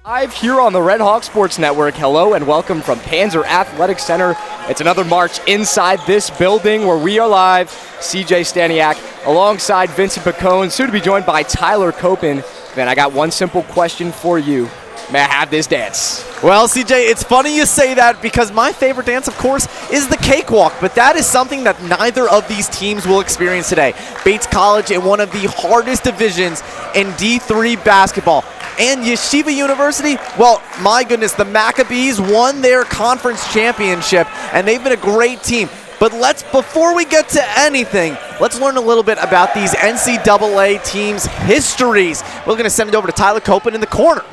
Live here on the Red Hawk Sports Network. Hello and welcome from Panzer Athletic Center. It's another march inside this building where we are live. CJ Staniak alongside Vincent Picone, soon to be joined by Tyler Copen. Man, I got one simple question for you. May I have this dance? Well, CJ, it's funny you say that because my favorite dance, of course, is the cakewalk, but that is something that neither of these teams will experience today. Bates College in one of the hardest divisions in D3 basketball. And Yeshiva University, well, my goodness, the Maccabees won their conference championship, and they've been a great team. But before we get to anything, let's learn a little bit about these NCAA teams' histories. We're going to send it over to Tyler Copen in the corner.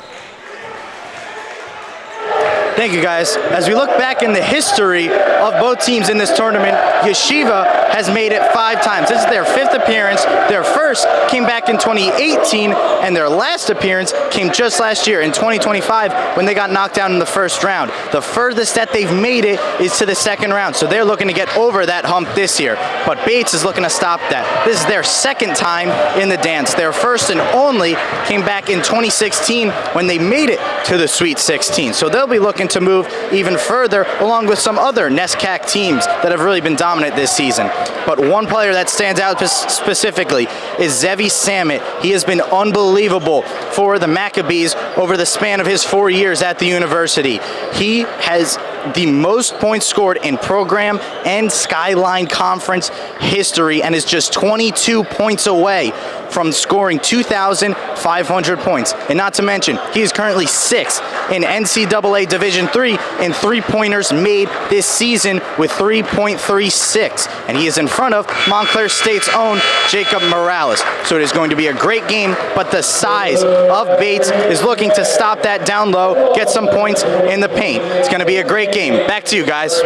Thank you, guys. As we look back in the history of both teams in this tournament, Yeshiva has made it 5 times. This is their 5th appearance. Their first came back in 2018, and their last appearance came just last year in 2025 when they got knocked down in the first round. The furthest that they've made it is to the second round, so they're looking to get over that hump this year. But Bates is looking to stop that. This is their 2nd time in the dance. Their first and only came back in 2016 when they made it to the Sweet 16. So they'll be looking to move even further along with some other NESCAC teams that have really been dominant this season. But one player that stands out specifically is Zevi Sammet. He has been unbelievable for the Maccabees over the span of his 4 years at the university. He has the most points scored in program and Skyline Conference history and is just 22 points away from scoring 2,500 points. And not to mention, he is currently 6th in NCAA Division III in three-pointers made this season with 3.36. And he is in front of Montclair State's own Jacob Morales. So it is going to be a great game, but the size of Bates is looking to stop that down low, get some points in the paint. It's going to be a great game. Back to you, guys.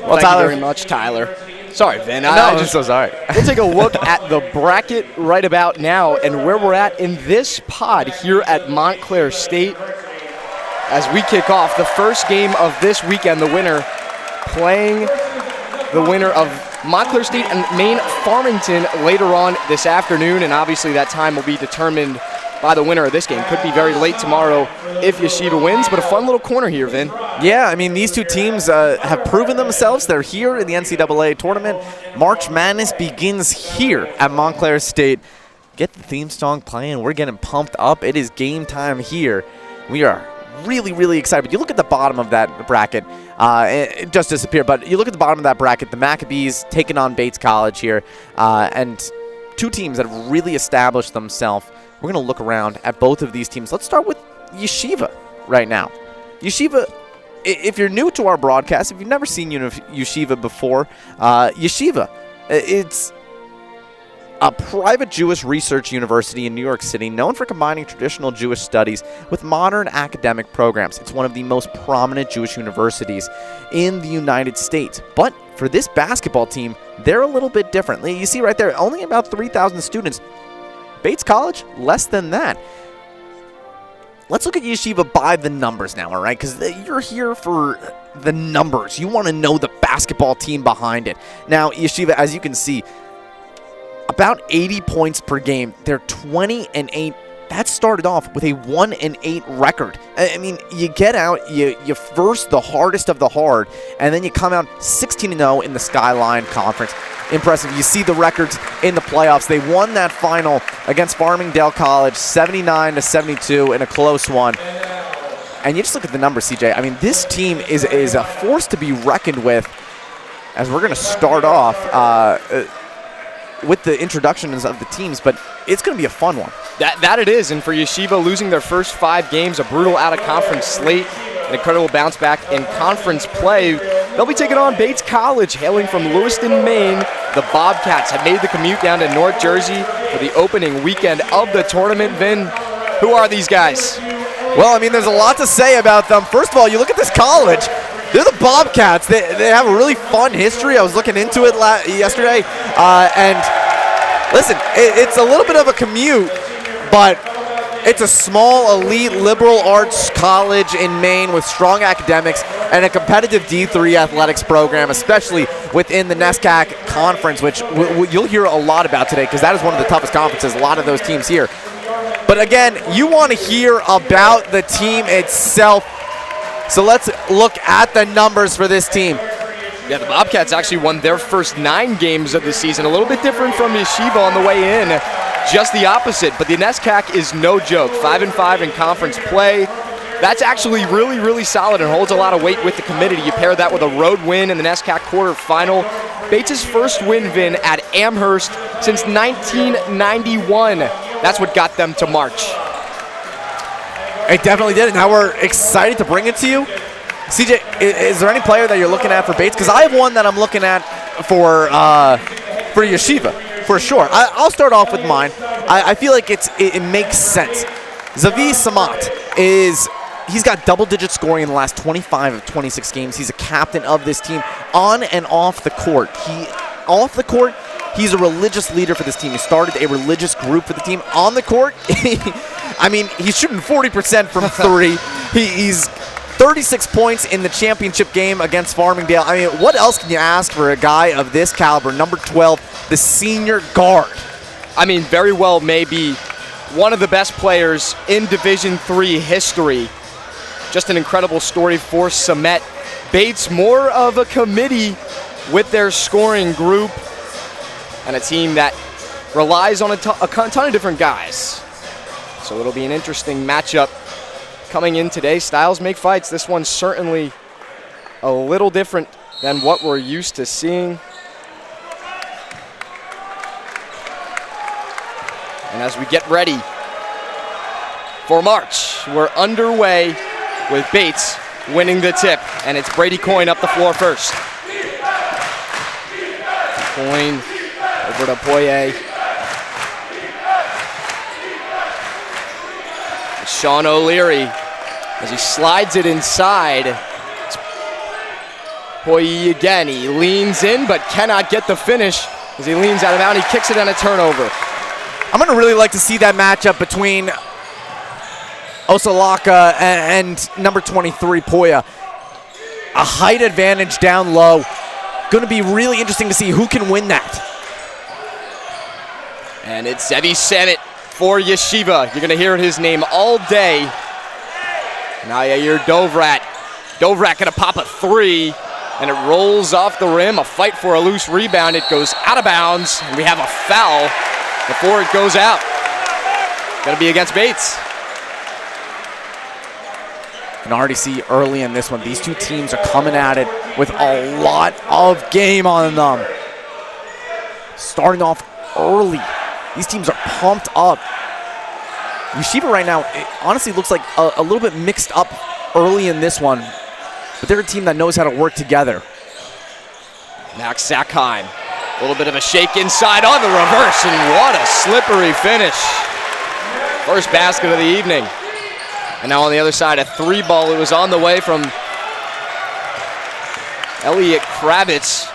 Well, thank you very much, Tyler. Sorry, Vin. I'm so sorry. We'll take a look at the bracket right about now and where we're at in this pod here at Montclair State as we kick off the first game of this weekend. The winner playing the winner of Montclair State and Maine Farmington later on this afternoon, and obviously that time will be determined by the winner of this game. Could be very late tomorrow if Yeshiva wins, but a fun little corner here, Vin. Yeah, I mean, these two teams have proven themselves. They're here in the NCAA tournament. March Madness begins here at Montclair State. Get the theme song playing. We're getting pumped up. It is game time here. We are really, really excited. But you look at the bottom of that bracket. It just disappeared. But you look at the bottom of that bracket, the Maccabees taking on Bates College here, and two teams that have really established themselves. We're going to look around at both of these teams. Let's start with Yeshiva right now. Yeshiva, if you're new to our broadcast, if you've never seen Yeshiva before, Yeshiva, it's a private Jewish research university in New York City known for combining traditional Jewish studies with modern academic programs. It's one of the most prominent Jewish universities in the United States. But for this basketball team, they're a little bit different. You see right there, only about 3,000 students. Bates College, less than that. Let's look at Yeshiva by the numbers now, all right? Because you're here for the numbers. You want to know the basketball team behind it. Now, Yeshiva, as you can see, about 80 points per game. They're 20-8. That started off with a 1-8 record. I mean, you get out, you first the hardest of the hard, and then you come out 16-0 in the Skyline Conference. Impressive. You see the records in the playoffs. They won that final against Farmingdale College, 79-72 in a close one. And you just look at the numbers, CJ. I mean, this team is a force to be reckoned with as we're going to start off with the introductions of the teams, but it's going to be a fun one. That it is, and for Yeshiva, losing their first 5 games, a brutal out-of-conference slate, an incredible bounce back in conference play. They'll be taking on Bates College, hailing from Lewiston, Maine. The Bobcats have made the commute down to North Jersey for the opening weekend of the tournament. Vin, who are these guys? Well, I mean, there's a lot to say about them. First of all, you look at this college. They're the Bobcats. They have a really fun history. I was looking into it yesterday. And listen, it's a little bit of a commute, but it's a small, elite, liberal arts college in Maine with strong academics and a competitive D3 athletics program, especially within the NESCAC conference, which you'll hear a lot about today because that is one of the toughest conferences, a lot of those teams here. But again, you want to hear about the team itself. So let's look at the numbers for this team. Yeah, the Bobcats actually won their first 9 games of the season. A little bit different from YESHIVA on the way in, just the opposite. But the NESCAC is no joke. 5-5 in conference play. That's actually really, really solid and holds a lot of weight with the committee. You pair that with a road win in the NESCAC quarterfinal. Bates' first win at Amherst since 1991. That's what got them to March. It definitely did. Now we're excited to bring it to you. CJ, is there any player that you're looking at for Bates? Because I have one that I'm looking at for YESHIVA, for sure. I'll start off with mine. I feel like it makes sense. Zavi Samat he's got double-digit scoring in the last 25 of 26 games. He's a captain of this team on and off the court. Off the court, he's a religious leader for this team. He started a religious group for the team. On the court, I mean, he's shooting 40% from 3. He's 36 points in the championship game against Farmingdale. I mean, what else can you ask for a guy of this caliber? Number 12, the senior guard. I mean, very well maybe one of the best players in Division III history. Just an incredible story for Samet. Bates, more of a committee with their scoring group and a team that relies on a ton of different guys. So it'll be an interesting matchup coming in today. Styles make fights. This one's certainly a little different than what we're used to seeing. And as we get ready for March, we're underway with Bates winning the tip. And it's Brady Coyne up the floor first. Coyne over to Poirier. Sean O'Leary as he slides it inside. It's Poirier again. He leans in but cannot get the finish as he leans out of bounds. He kicks it on a turnover. I'm going to really like to see that matchup between Osalaka and number 23, Poya. A height advantage down low. Going to be really interesting to see who can win that. And it's Zevi Samet for YESHIVA. You're going to hear his name all day. Now you're Dovrat. Dovrat going to pop a 3, and it rolls off the rim. A fight for a loose rebound. It goes out of bounds, and we have a foul before it goes out. Going to be against Bates. You can already see early in this one, these two teams are coming at it with a lot of game on them. Starting off early. These teams are pumped up. YESHIVA right now, it honestly looks like a little bit mixed up early in this one, but they're a team that knows how to work together. Max Sackheim, a little bit of a shake inside on the reverse, and what a slippery finish. First basket of the evening. And now on the other side, a 3 ball. It was on the way from Elliot Kravitz.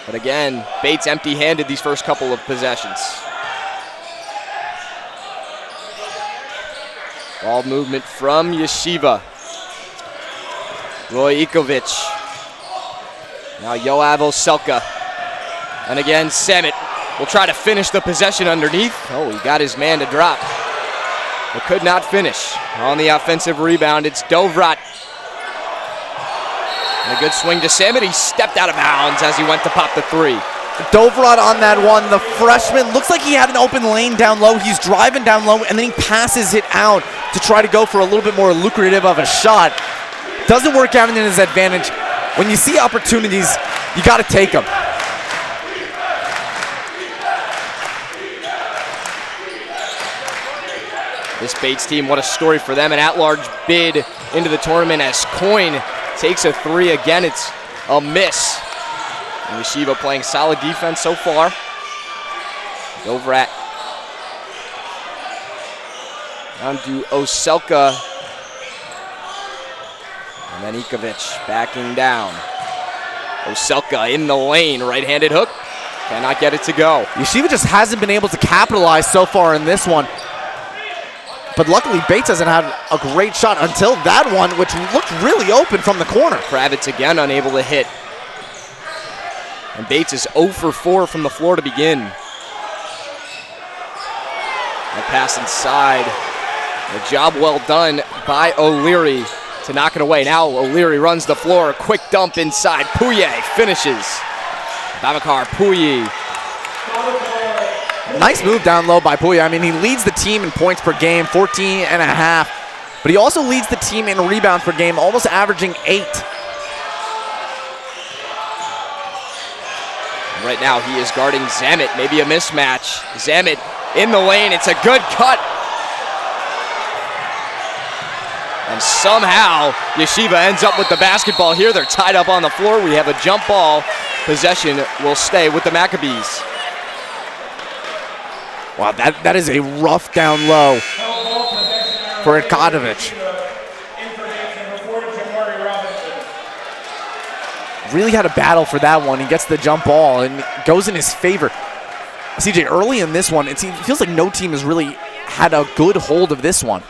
But again, Bates empty-handed these first couple of possessions. Ball movement from YESHIVA. Roy Ikovic. Now Yoav Oselka. And again, Samet will try to finish the possession underneath. Oh, he got his man to drop, but could not finish. On the offensive rebound, it's Dovrat. And a good swing to Samet. He stepped out of bounds as he went to pop the 3. Dovrat on that one, the freshman, looks like he had an open lane down low. He's driving down low, and then he passes it out to try to go for a little bit more lucrative of a shot. Doesn't work out in his advantage. When you see opportunities, you got to take them. This Bates team, what a story for them. An at-large bid into the tournament as Coyne takes a 3. Again, it's a miss. And YESHIVA playing solid defense so far. Dovrat down to Oselka. And then Ikovic backing down. Oselka in the lane, right-handed hook. Cannot get it to go. YESHIVA just hasn't been able to capitalize so far in this one. But luckily, Bates hasn't had a great shot until that one, which looked really open from the corner. Kravitz again unable to hit. And Bates is 0 for 4 from the floor to begin. And pass inside. A job well done by O'Leary to knock it away. Now O'Leary runs the floor. Quick dump inside. Pouye finishes. Babacar Pouye. Nice move down low by Pouye. I mean, he leads the team in points per game, 14 and a half. But he also leads the team in rebounds per game, almost averaging 8. Right now he is guarding Zamet. Maybe a mismatch. Zamet in the lane. It's a good cut. And somehow YESHIVA ends up with the basketball here. They're tied up on the floor. We have a jump ball. Possession will stay with the Maccabees. Wow, that is a rough down low for Ikadovic. Really had a battle for that one. He gets the jump ball and it goes in his favor. CJ, early in this one, it feels like no team has really had a good hold of this one.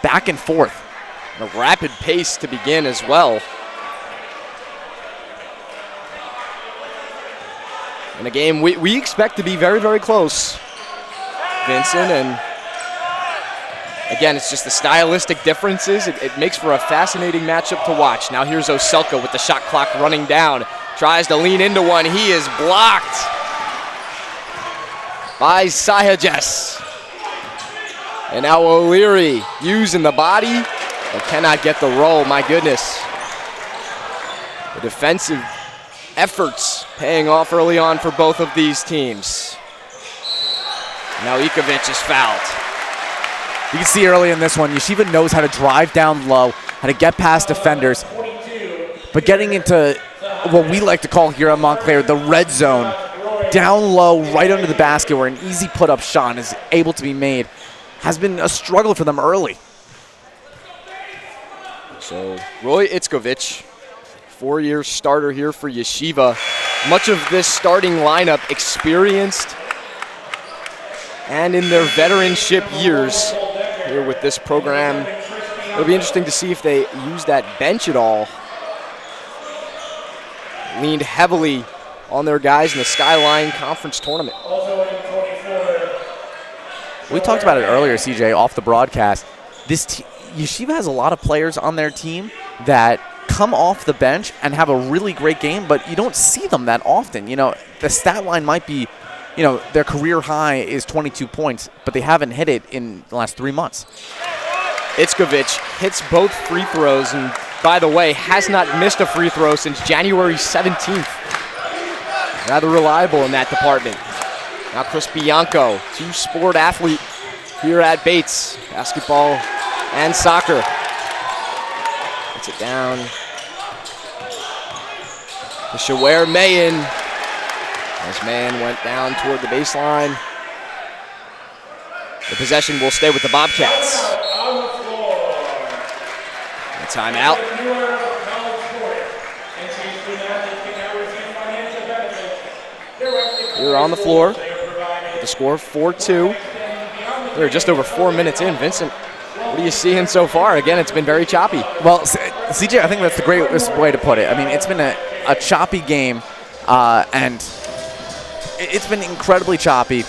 Back and forth. A rapid pace to begin as well. In a game we expect to be very, very close, Vincent, and again, it's just the stylistic differences. It makes for a fascinating matchup to watch. Now here's Oselka with the shot clock running down. Tries to lean into one. He is blocked by Sahajes. And now O'Leary using the body, but cannot get the roll. My goodness. The defensive efforts paying off early on for both of these teams. Now Ikovic is fouled. You can see early in this one, YESHIVA knows how to drive down low, how to get past defenders, but getting into what we like to call here at Montclair, the red zone, down low, right under the basket where an easy put-up shot is able to be made, has been a struggle for them early. So Roy Ickovic, 4-year starter here for YESHIVA. Much of this starting lineup experienced and in their veteranship years here with this program. It'll be interesting to see if they use that bench at all. Leaned heavily on their guys in the Skyline Conference Tournament. We talked about it earlier, CJ, off the broadcast. YESHIVA has a lot of players on their team that come off the bench and have a really great game, but you don't see them that often. You know, the stat line might be, you know, their career high is 22 points, but they haven't hit it in the last 3 months. Ickovic hits both free throws, and by the way, has not missed a free throw since January 17th. Rather reliable in that department. Now Chris Bianco, two-sport athlete here at Bates. Basketball and soccer. Puts it down to Shawer Mayen. As Mayen went down toward the baseline. The possession will stay with the Bobcats. A timeout. We're on the floor with the score 4-2. We're just over 4 minutes in. Vincent, what are you seeing so far? Again, it's been very choppy. Well, CJ, I think that's the greatest way to put it. I mean, it's been a choppy game, and it's been incredibly choppy.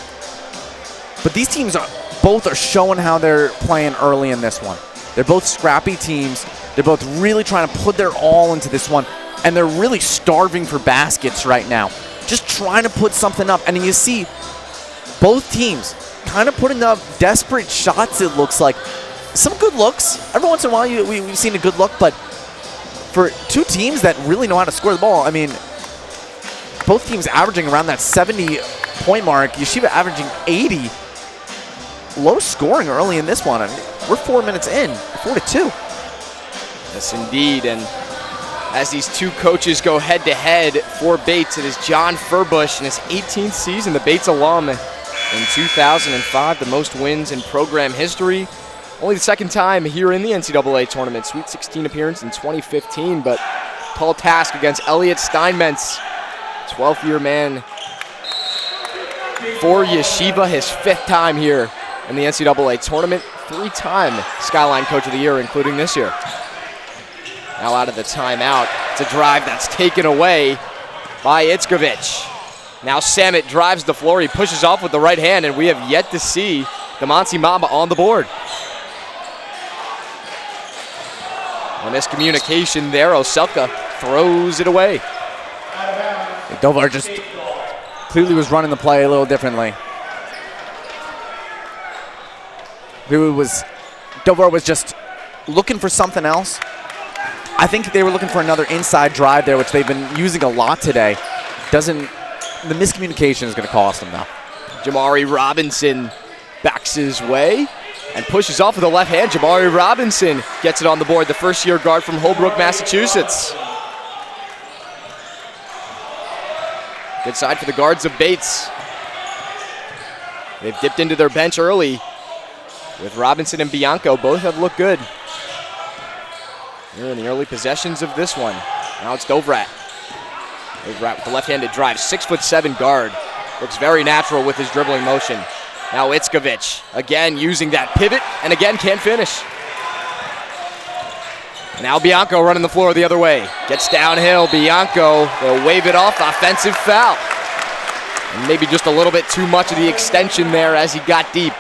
But these teams both are showing how they're playing early in this one. They're both scrappy teams. They're both really trying to put their all into this one, and they're really starving for baskets right now. Just trying to put something up. And you see both teams kind of putting up desperate shots, it looks like. Some good looks. Every once in a while we've seen a good look, but for two teams that really know how to score the ball, I mean, both teams averaging around that 70-point mark. YESHIVA averaging 80. Low scoring early in this one. I mean, we're 4 minutes in, 4-2. Yes, indeed. And as these two coaches go head-to-head for Bates, it is John Furbush in his 18th season, the Bates alum in 2005, the most wins in program history. Only the second time here in the NCAA tournament. Sweet 16 appearance in 2015, but tall task against Elliot Steinmetz, 12th-year man for YESHIVA, his 5th time here in the NCAA tournament, 3-time Skyline Coach of the Year, including this year. Now out of the timeout, it's a drive that's taken away by Ickovic. Now Samet drives the floor. He pushes off with the right hand, and we have yet to see the Muncie Mamba on the board. A miscommunication there. Oselka throws it away. Dovar just clearly was running the play a little differently. Dovar was just looking for something else. I think they were looking for another inside drive there, which they've been using a lot today. The miscommunication is going to cost them now. Jamari Robinson backs his way and pushes off with the left hand. Jamari Robinson gets it on the board, the first-year guard from Holbrook, Massachusetts. Good side for the guards of Bates. They've dipped into their bench early with Robinson and Bianco. Both have looked good here in the early possessions of this one. Now it's Dovrat. Dovrat with the left-handed drive, 6'7" guard. Looks very natural with his dribbling motion. Now Itzkovich, again using that pivot, and again can't finish. Now Bianco running the floor the other way. Gets downhill, Bianco, they'll wave it off, offensive foul. And maybe just a little bit too much of the extension there as he got deep.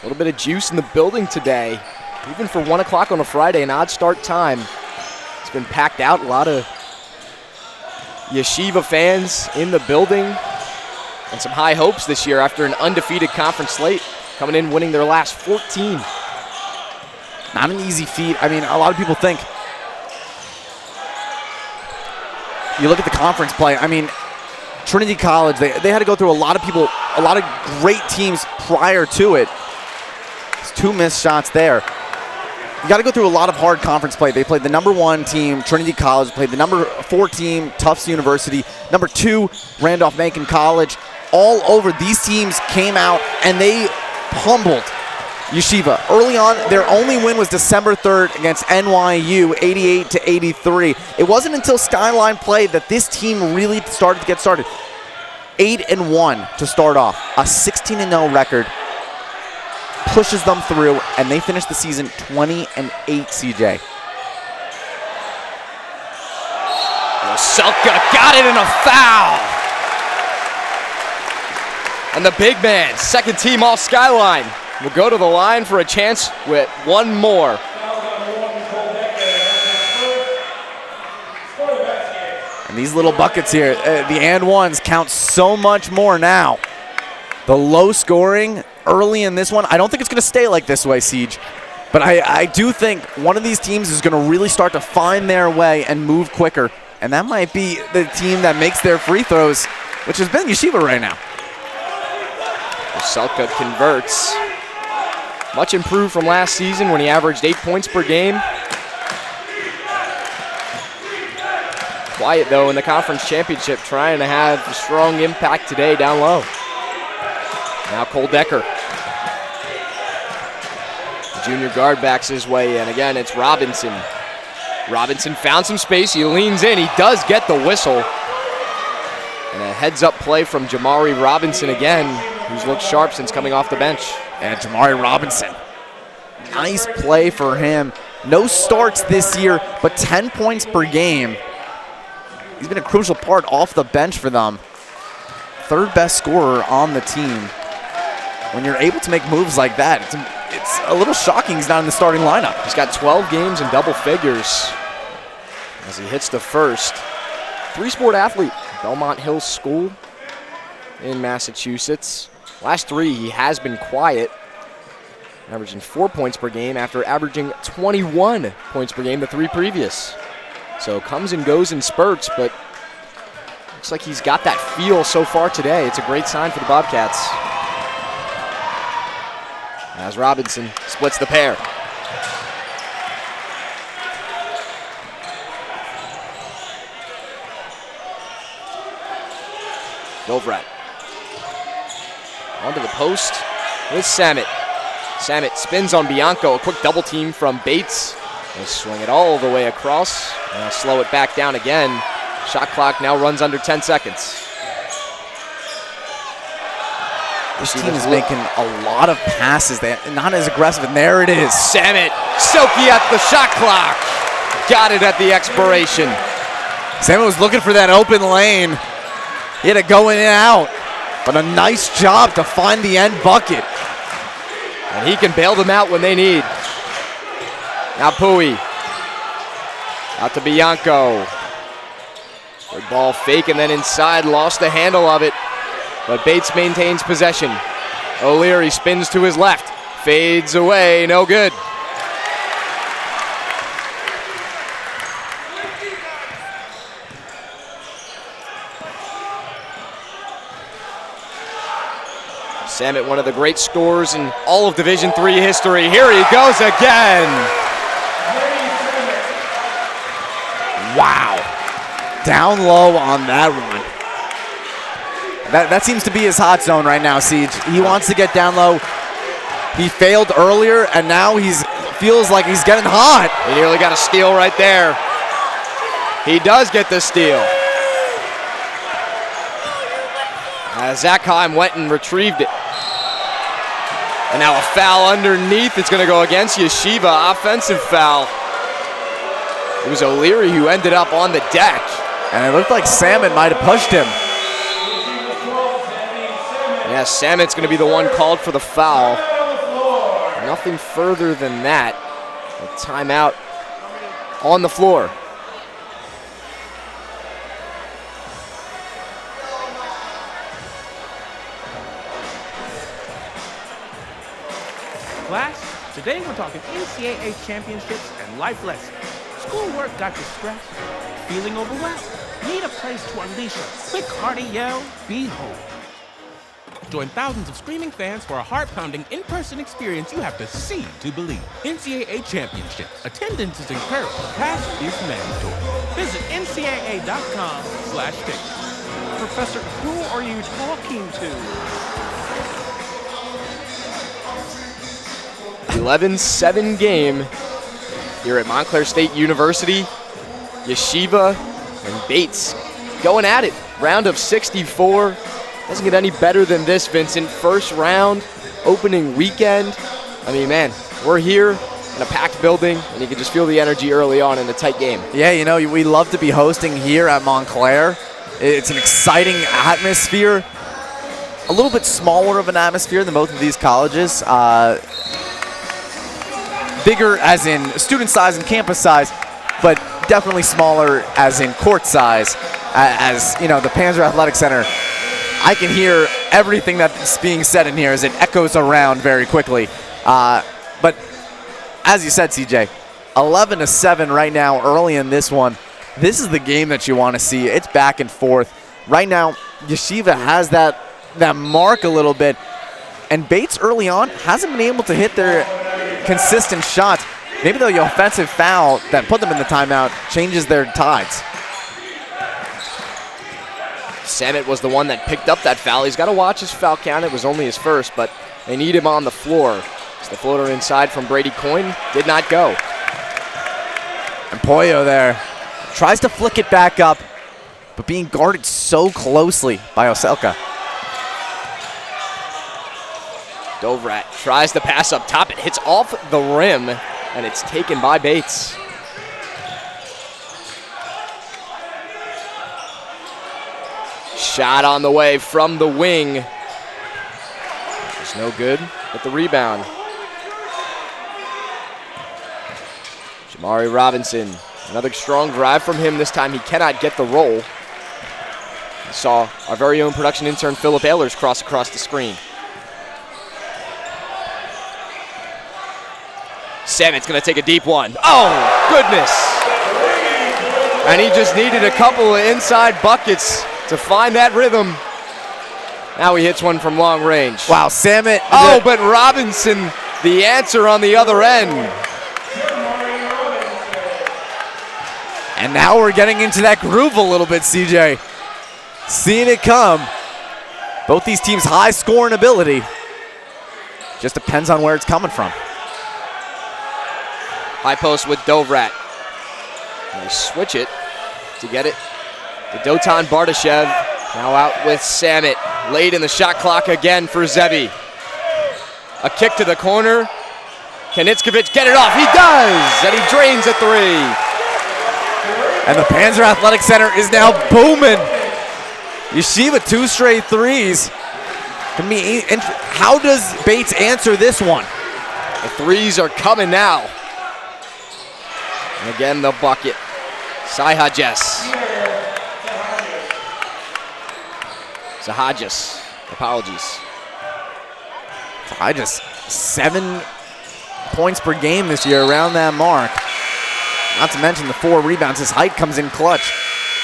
A little bit of juice in the building today. Even for 1 o'clock on a Friday, an odd start time. It's been packed out. A lot of Yeshiva fans in the building. And some high hopes this year after an undefeated conference slate. Coming in winning their last 14. Not an easy feat. I mean, a lot of people think. You look at the conference play. I mean, Trinity College, they had to go through a lot of great teams prior to it. 2 missed shots there. You got to go through a lot of hard conference play. They played the #1 team, Trinity College, played the #4 team, Tufts University, #2, Randolph-Macon College. All over, these teams came out and they pummeled Yeshiva. Early on, their only win was December 3rd against NYU, 88-83. It wasn't until Skyline played that this team really started to get started. 8-1 to start off, a 16-0 record. Pushes them through, and they finish the season 20-8, CJ. Selka got it in a foul. And the big man, second team all Skyline, will go to the line for a chance with one more. And these little buckets here, the and ones count so much more now. The low scoring early in this one, I don't think it's going to stay like this way, Siege. But I do think one of these teams is going to really start to find their way and move quicker. And that might be the team that makes their free throws, which has been Yeshiva right now. Selka converts. Much improved from last season when he averaged 8 points per game. Quiet, though, in the conference championship, trying to have a strong impact today down low. Now Cole Decker. The junior guard backs his way in. Again, it's Robinson. Robinson found some space. He leans in. He does get the whistle. And a heads-up play from Jamari Robinson again, who's looked sharp since coming off the bench. And Jamari Robinson. Nice play for him. No starts this year, but 10 points per game. He's been a crucial part off the bench for them. Third best scorer on the team. When you're able to make moves like that, it's a little shocking he's not in the starting lineup. He's got 12 games in double figures as he hits the first. 3-sport athlete, Belmont Hills School in Massachusetts. Last 3, he has been quiet, averaging 4 points per game after averaging 21 points per game the 3 previous. So comes and goes in spurts, but looks like he's got that feel so far today. It's a great sign for the Bobcats. As Robinson splits the pair. Dovrat. Onto the post with Samet. Samet spins on Bianco. A quick double team from Bates. They swing it all the way across. And they'll slow it back down again. Shot clock now runs under 10 seconds. This team is making a lot of passes. They're not as aggressive, and there it is. Samet, Soki at the shot clock. Got it at the expiration. Samet was looking for that open lane. He had to go in and out, but a nice job to find the end bucket. And he can bail them out when they need. Now Pui. Out to Bianco. Good ball fake and then inside, lost the handle of it. But Bates maintains possession. O'Leary spins to his left. Fades away, no good. Samet, one of the great scorers in all of Division III history. Here he goes again. Wow. Down low on that one. That seems to be his hot zone right now, Siege. He wants to get down low. He failed earlier, and now feels like he's getting hot. He nearly got a steal right there. He does get the steal. Zach Heim went and retrieved it. And now a foul underneath. It's going to go against Yeshiva. Offensive foul. It was O'Leary who ended up on the deck. And it looked like Samet might have pushed him. Yeah, Samet's going to be the one called for the foul. Nothing further than that. A timeout on the floor. Class, today we're talking NCAA championships and life lessons. Schoolwork got you stressed? Feeling overwhelmed? Need a place to unleash a quick, hearty yell? Behold. Join thousands of screaming fans for a heart-pounding in-person experience you have to see to believe. NCAA championships. Attendance is encouraged. Pass is mandatory. Visit ncaa.com/tickets. Professor, who are you talking to? 11-7 game here at Montclair State University. Yeshiva and Bates going at it. Round of 64. Doesn't get any better than this, Vincent. First round, opening weekend. I mean, man, we're here in a packed building, and you can just feel the energy early on in a tight game. Yeah, you know, we love to be hosting here at Montclair. It's an exciting atmosphere. A little bit smaller of an atmosphere than both of these colleges. Bigger as in student size and campus size, but definitely smaller as in court size. As you know, the Panzer Athletic Center, I can hear everything that's being said in here as it echoes around very quickly. But as you said, CJ, 11-7 right now early in this one. This is the game that you want to see. It's back and forth. Right now, Yeshiva has that mark a little bit, and Bates early on hasn't been able to hit their consistent shots. Maybe the offensive foul that put them in the timeout changes their tides. Samet was the one that picked up that foul. He's got to watch his foul count. It was only his first, but they need him on the floor. So the floater inside from Brady Coyne did not go. And Pollo there tries to flick it back up, but being guarded so closely by Oselka. Dovrat tries to pass up top. It hits off the rim, and it's taken by Bates. Shot on the way from the wing. It's no good, but the rebound. Jamari Robinson, another strong drive from him. This time he cannot get the roll. We saw our very own production intern Philip Ehlers cross across the screen. Samet's gonna take a deep one. Oh, goodness. And he just needed a couple of inside buckets to find that rhythm. Now he hits one from long range. Wow, Samet. Oh, but Robinson, the answer on the other end. And now we're getting into that groove a little bit, CJ. Seeing it come. Both these teams high scoring ability. Just depends on where it's coming from. High post with Dovrat. And they switch it to get it to Dotan Bardashev. Now out with Samet. Late in the shot clock again for Zebi. A kick to the corner. Can Itzkovich get it off? He does, and he drains a three. And the Panzer Athletic Center is now booming. YESHIVA 2 straight threes. How does Bates answer this one? The threes are coming now. And again, the bucket. Sahajas. Sahajas. Apologies. Sahajas, 7 points per game this year, around that mark. Not to mention the 4 rebounds. His height comes in clutch.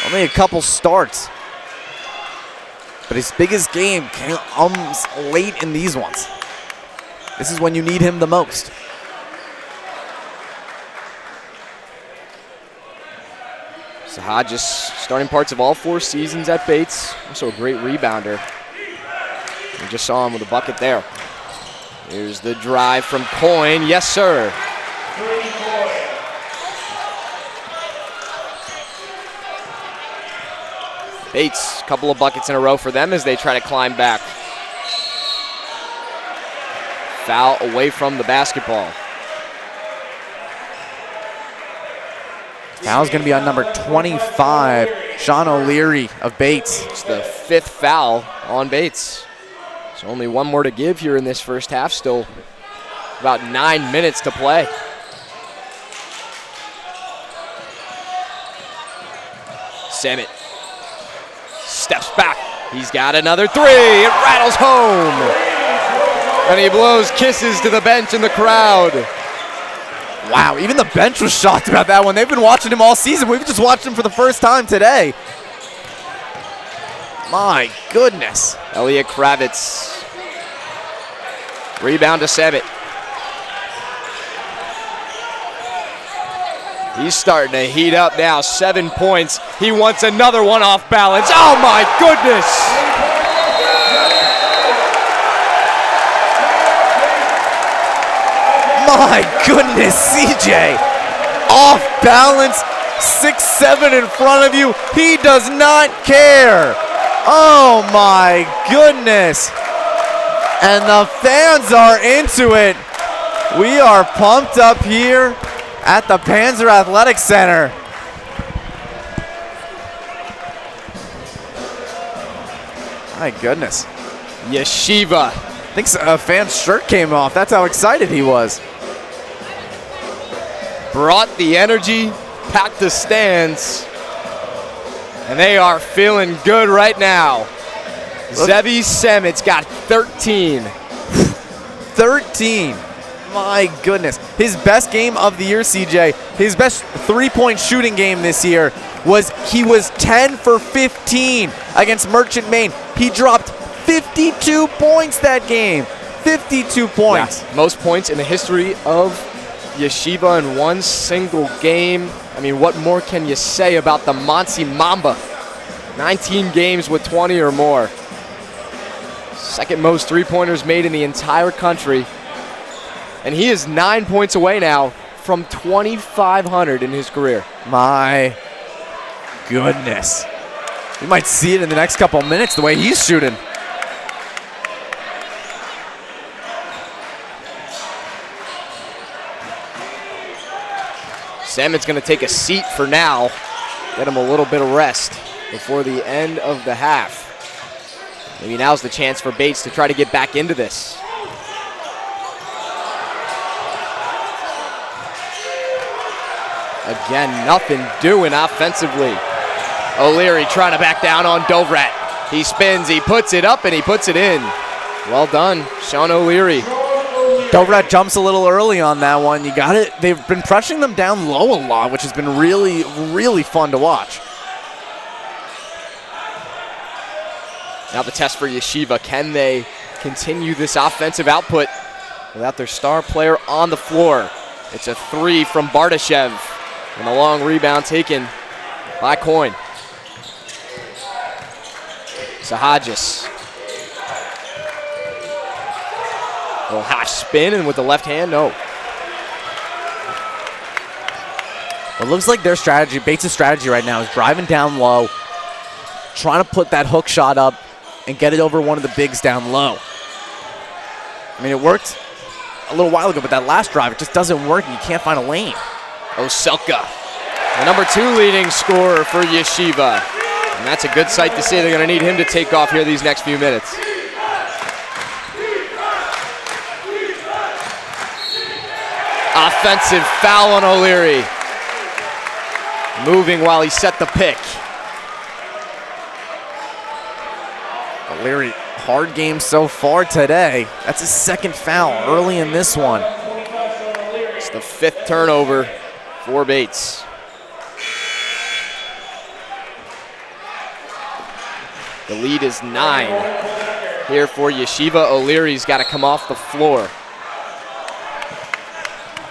Only a couple starts. But his biggest game comes late in these ones. This is when you need him the most. Sahajas starting parts of all 4 seasons at Bates. Also a great rebounder. We just saw him with a bucket there. Here's the drive from Coyne. Yes, sir. Bates, a couple of buckets in a row for them as they try to climb back. Foul away from the basketball. Foul's going to be on number 25, Sean O'Leary of Bates. It's the 5th foul on Bates. So only 1 more to give here in this first half. Still about 9 minutes to play. Samet steps back. He's got another 3. It rattles home. And he blows kisses to the bench and the crowd. Wow, even the bench was shocked about that one. They've been watching him all season. We've just watched him for the first time today. My goodness. Elliot Kravitz. Rebound to Samet. He's starting to heat up now. 7 points. He wants another one off balance. Oh my goodness! My goodness, CJ. Off balance, 6'7" in front of you. He does not care. Oh my goodness. And the fans are into it. We are pumped up here at the Panzer Athletic Center. My goodness. YESHIVA. I think a fan's shirt came off. That's how excited he was. Brought the energy, packed the stands, and they are feeling good right now. Zebi Samet's got 13. 13. My goodness. His best game of the year, CJ, his best three-point shooting game this year he was 10 for 15 against Merchant Maine. He dropped 52 points that game. 52 points. Yeah, most points in the history of YESHIVA in one single game. I mean, what more can you say about the Muncie Mamba? 19 games with 20 or more. Second most three-pointers made in the entire country. And he is 9 points away now from 2,500 in his career. My goodness. You might see it in the next couple minutes the way he's shooting. Samet's going to take a seat for now. Get him a little bit of rest before the end of the half. Maybe now's the chance for Bates to try to get back into this. Again, nothing doing offensively. O'Leary trying to back down on Dovrat. He spins, he puts it up, and he puts it in. Well done, Sean O'Leary. Dovrat jumps a little early on that one. You got it. They've been pressuring them down low a lot, which has been really, really fun to watch. Now the test for YESHIVA. Can they continue this offensive output without their star player on the floor? It's a 3 from Bardashev. And the long rebound taken by Coyne. Sahajas. A little half spin, and with the left hand, no. It looks like their strategy, Bates' strategy right now, is driving down low, trying to put that hook shot up and get it over one of the bigs down low. I mean, it worked a little while ago, but that last drive, it just doesn't work, and you can't find a lane. Oselka, the number 2 leading scorer for Yeshiva. And that's a good sight to see. They're going to need him to take off here these next few minutes. Offensive foul on O'Leary. Moving while he set the pick. O'Leary, hard game so far today. That's his 2nd foul early in this one. It's the 5th turnover for Bates. The lead is 9 here for Yeshiva. O'Leary's got to come off the floor.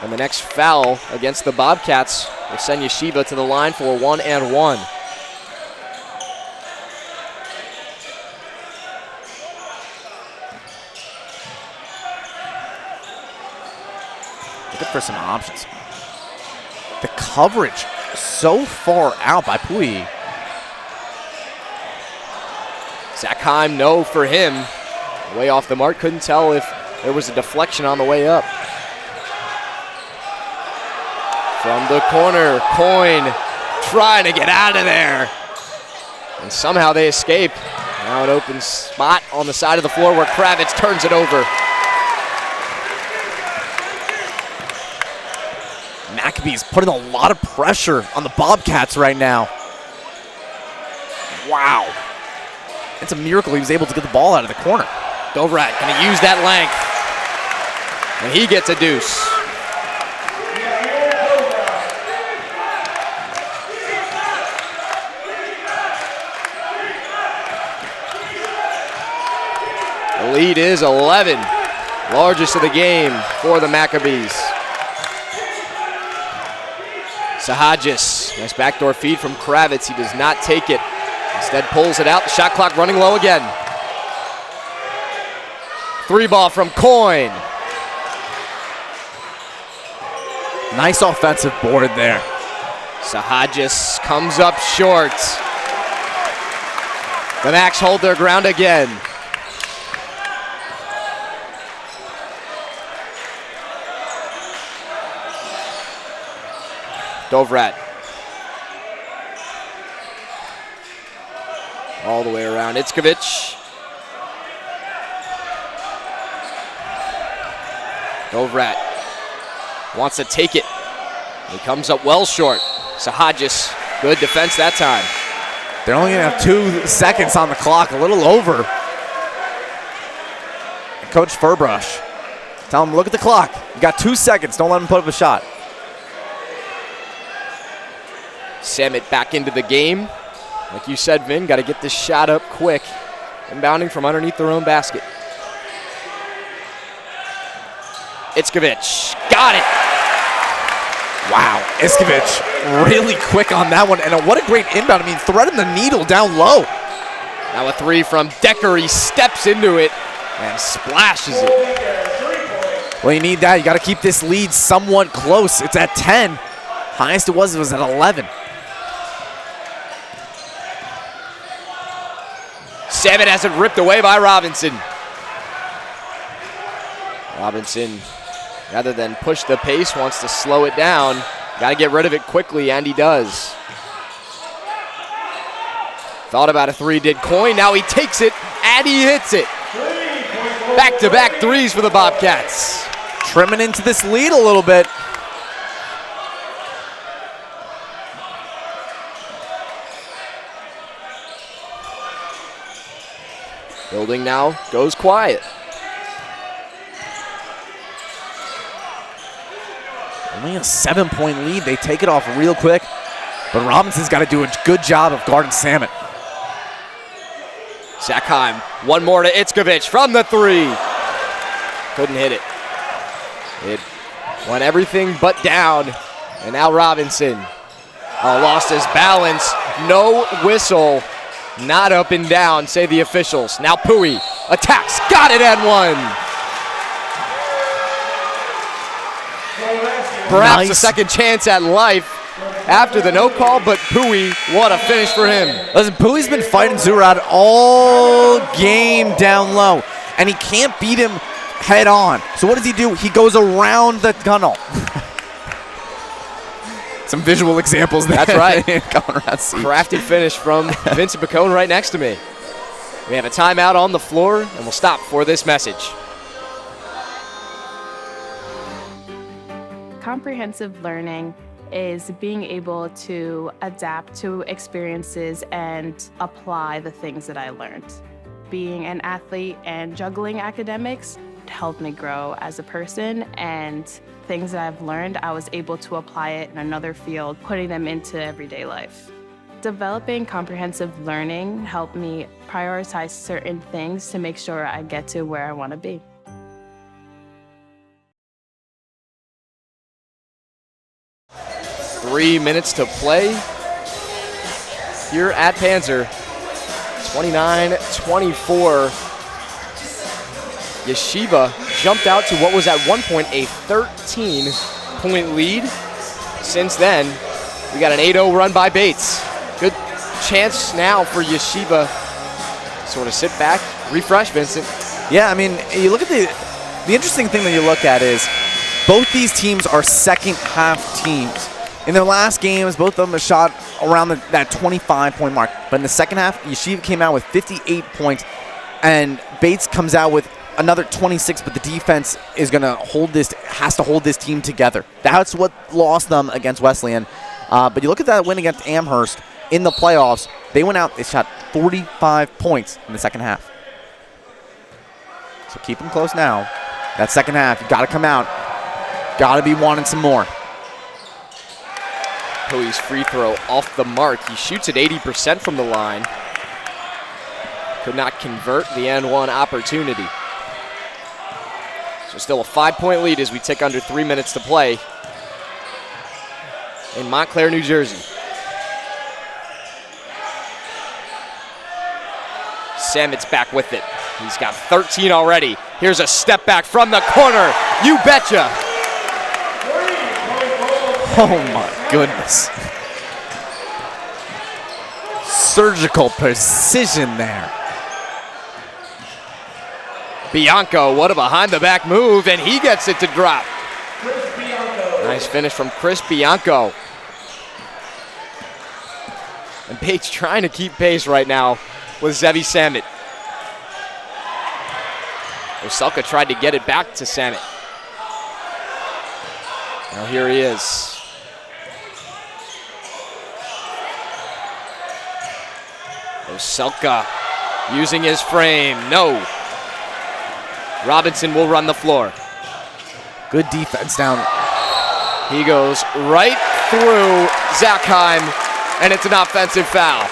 And the next foul against the Bobcats will send Yeshiva to the line for 1 and 1. Looking for some options. The coverage so far out by Pui. Zach Heim, no for him. Way off the mark. Couldn't tell if there was a deflection on the way up. From the corner, Coyne trying to get out of there. And somehow they escape. Now an open spot on the side of the floor where Kravitz turns it over. Maccabees putting a lot of pressure on the Bobcats right now. Wow. It's a miracle he was able to get the ball out of the corner. Dovrat going to use that length. And he gets a deuce. The lead is 11. Largest of the game for the Maccabees. Sahajis, nice backdoor feed from Kravitz. He does not take it. Instead pulls it out. The shot clock running low again. 3 ball from Coyne. Nice offensive board there. Sahajis comes up short. The Macs hold their ground again. Dovrat. All the way around. Itzkovich. Dovrat wants to take it. He comes up well short. Sahajis, good defense that time. They're only going to have 2 seconds on the clock, a little over. And Coach Furbrush, tell him, look at the clock. You got 2 seconds. Don't let him put up a shot. Samet back into the game. Like you said, Vin, got to get this shot up quick. Inbounding from underneath their own basket. Itzkovich, got it. Wow, Itzkovich really quick on that one. And what a great inbound. I mean, threading the needle down low. Now a 3 from Decker. He steps into it and splashes it. Well, you need that. You got to keep this lead somewhat close. It's at 10. Highest it was at 11. Samet has it ripped away by Robinson. Robinson, rather than push the pace, wants to slow it down. Got to get rid of it quickly, and he does. Thought about a 3, did Coyne. Now he takes it, and he hits it. Back-to-back 3s for the Bobcats. Trimming into this lead a little bit. Building now goes quiet. Only a 7-point lead. They take it off real quick. But Robinson's got to do a good job of guarding Samet. Zach Heim, one more to Itzkovich from the 3. Couldn't hit it. It went everything but down. And now Robinson lost his balance. No whistle. Not up and down, say the officials. Now Pui attacks, got it and 1. Perhaps Nice. a second chance at life. after the no call, but Pui, what a finish for him. Listen, Pui's been fighting Zurad all game down low, and he can't beat him head on. So what does he do? He goes around the tunnel. Some visual examples there. That's right. Going around Siege. Crafty finish from Vincent Pacone right next to me. We have a timeout on the floor, and we'll stop for this message. Comprehensive learning is being able to adapt to experiences and apply the things that I learned. Being an athlete and juggling academics helped me grow as a person, and things that I've learned, I was able to apply it in another field, putting them into everyday life. Developing comprehensive learning helped me prioritize certain things to make sure I get to where I want to be. Three minutes to play here at Panzer. 29-24. Yeshiva jumped out to what was at one point a 13-point lead. Since then, we got an 8-0 run by Bates. Good chance now for Yeshiva to sort of sit back, refresh, Vincent. Yeah, I mean, you look at the interesting thing that you look at is both these teams are second half teams. In their last games, both of them have shot around that 25-point mark. But in the second half, Yeshiva came out with 58 points, and Bates comes out with another 26, but the defense is going to has to hold this team together. That's what lost them against Wesleyan. But you look at that win against Amherst in the playoffs, they went out, they shot 45 points in the second half. So keep them close now. That second half, you got to come out. Got to be wanting some more. Pui's free throw off the mark. He shoots at 80% from the line. Could not convert the N1 opportunity. So still a 5-point lead as we tick under 3 minutes to play in Montclair, New Jersey. Samet's back with it. He's got 13 already. Here's a step back from the corner. You betcha. Oh my goodness. Surgical precision there. Bianco, what a behind-the-back move, and he gets it to drop. Nice finish from Chris Bianco. And Bates trying to keep pace right now with Zevi Samet. Oselka tried to get it back to Samet. Now here he is. Oselka using his frame. No. Robinson will run the floor. Good defense down. He goes right through Zachheim, and it's an offensive foul.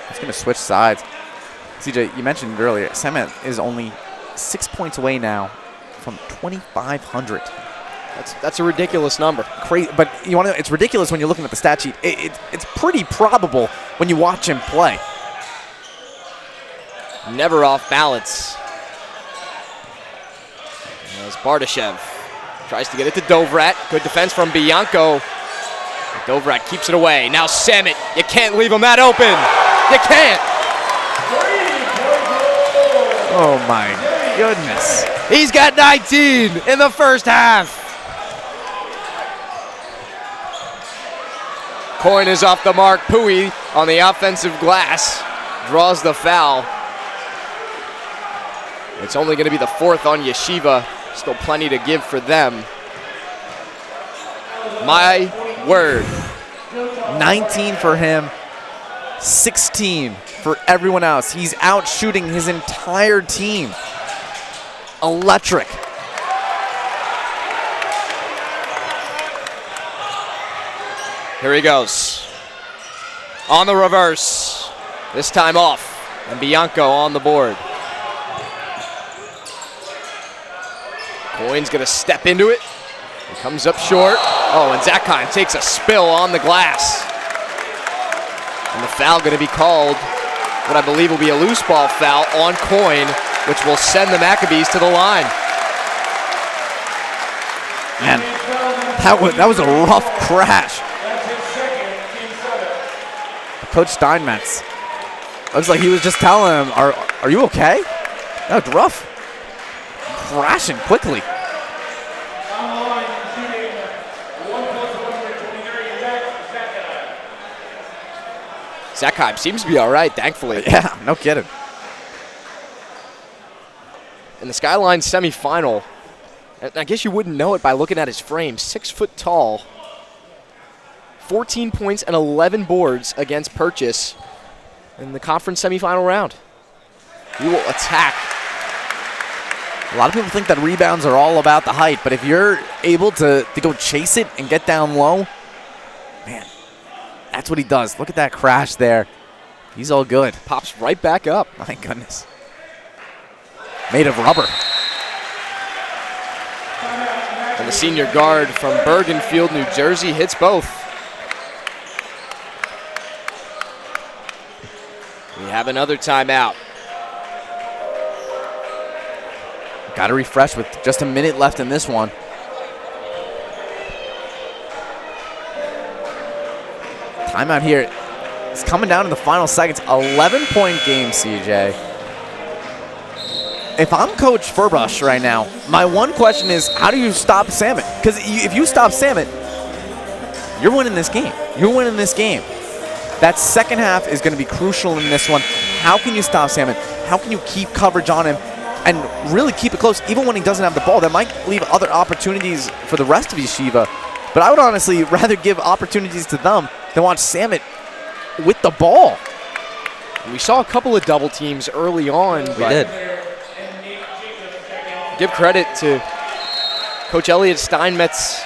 He's going to switch sides. CJ, you mentioned earlier, Samet is only 6 points away now from 2,500. That's a ridiculous number. Crazy, but you want to know, it's ridiculous when you're looking at the stat sheet. It's pretty probable when you watch him play. Never off balance. As Bardashev tries to get it to Dovrat. Good defense from Bianco. Dovrat keeps it away. Now Samet, you can't leave him that open. You can't. Oh my goodness. He's got 19 in the first half. Coin is off the mark. Pui on the offensive glass draws the foul. It's only going to be the fourth on Yeshiva. Still plenty to give for them. My word. 19 for him, 16 for everyone else. He's out shooting his entire team. Electric. Here he goes. On the reverse. This time off. And Bianco on the board. Coyne's going to step into it. He comes up short. Oh, and Zakheim takes a spill on the glass. And the foul going to be called, what I believe will be a loose ball foul on Coyne, which will send the Maccabees to the line. Man, that was a rough crash. Coach Steinmetz looks like he was just telling him, are you okay? That was rough. Crashing quickly. Zakheim seems to be all right, thankfully. Yeah, no kidding. In the Skyline semifinal, and I guess you wouldn't know it by looking at his frame, 6 foot tall, 14 points and 11 boards against Purchase in the conference semifinal round. He will attack. A lot of people think that rebounds are all about the height, but if you're able to go chase it and get down low, man, that's what he does. Look at that crash there. He's all good. Pops right back up. My goodness. Made of rubber. And the senior guard from Bergenfield, New Jersey, hits both. We have another timeout. Got to refresh with just a minute left in this one. Timeout here. It's coming down to the final seconds. 11-point game, CJ. If I'm Coach Furbush right now, my one question is, how do you stop Samet? Because if you stop Samet, you're winning this game. You're winning this game. That second half is going to be crucial in this one. How can you stop Samet? How can you keep coverage on him and really keep it close, even when he doesn't have the ball? That might leave other opportunities for the rest of YESHIVA. But I would honestly rather give opportunities to them than watch Samet with the ball. We saw a couple of double teams early on. We did. Give credit to Coach Elliot Steinmetz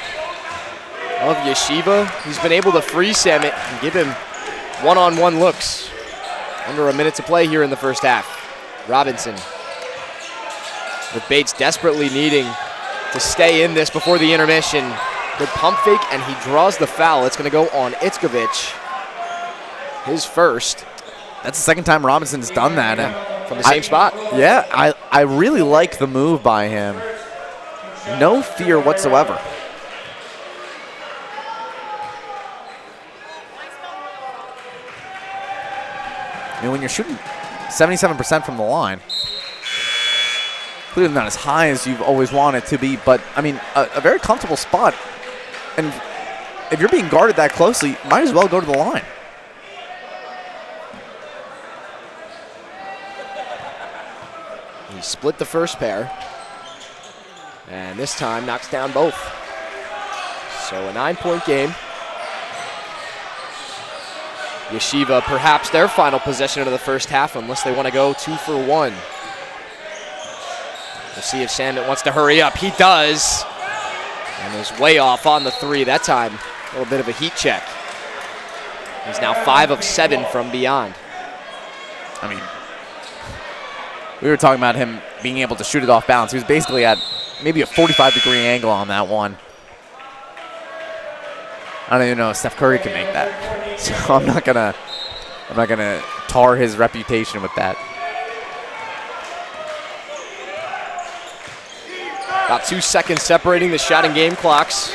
of YESHIVA. He's been able to free Samet and give him one-on-one looks. Under a minute to play here in the first half. Robinson, with Bates desperately needing to stay in this before the intermission. Good pump fake, and he draws the foul. It's going to go on Itzkovich. His first. That's the second time Robinson's done that. And from the same spot. Yeah, I really like the move by him. No fear whatsoever. I mean, when you're shooting 77% from the line, clearly not as high as you've always wanted it to be, but, I mean, a very comfortable spot. And if you're being guarded that closely, might as well go to the line. He split the first pair, and this time knocks down both. So a 9-point game. YESHIVA, perhaps their final possession of the first half, unless they want to go 2 for 1. We'll see if Samet wants to hurry up. He does. And is way off on the 3. That time, a little bit of a heat check. He's now 5 of 7 from beyond. I mean, we were talking about him being able to shoot it off balance. He was basically at maybe a 45-degree angle on that one. I don't even know if Steph Curry can make that. So I'm not gonna tar his reputation with that. About 2 seconds separating the shot and game clocks.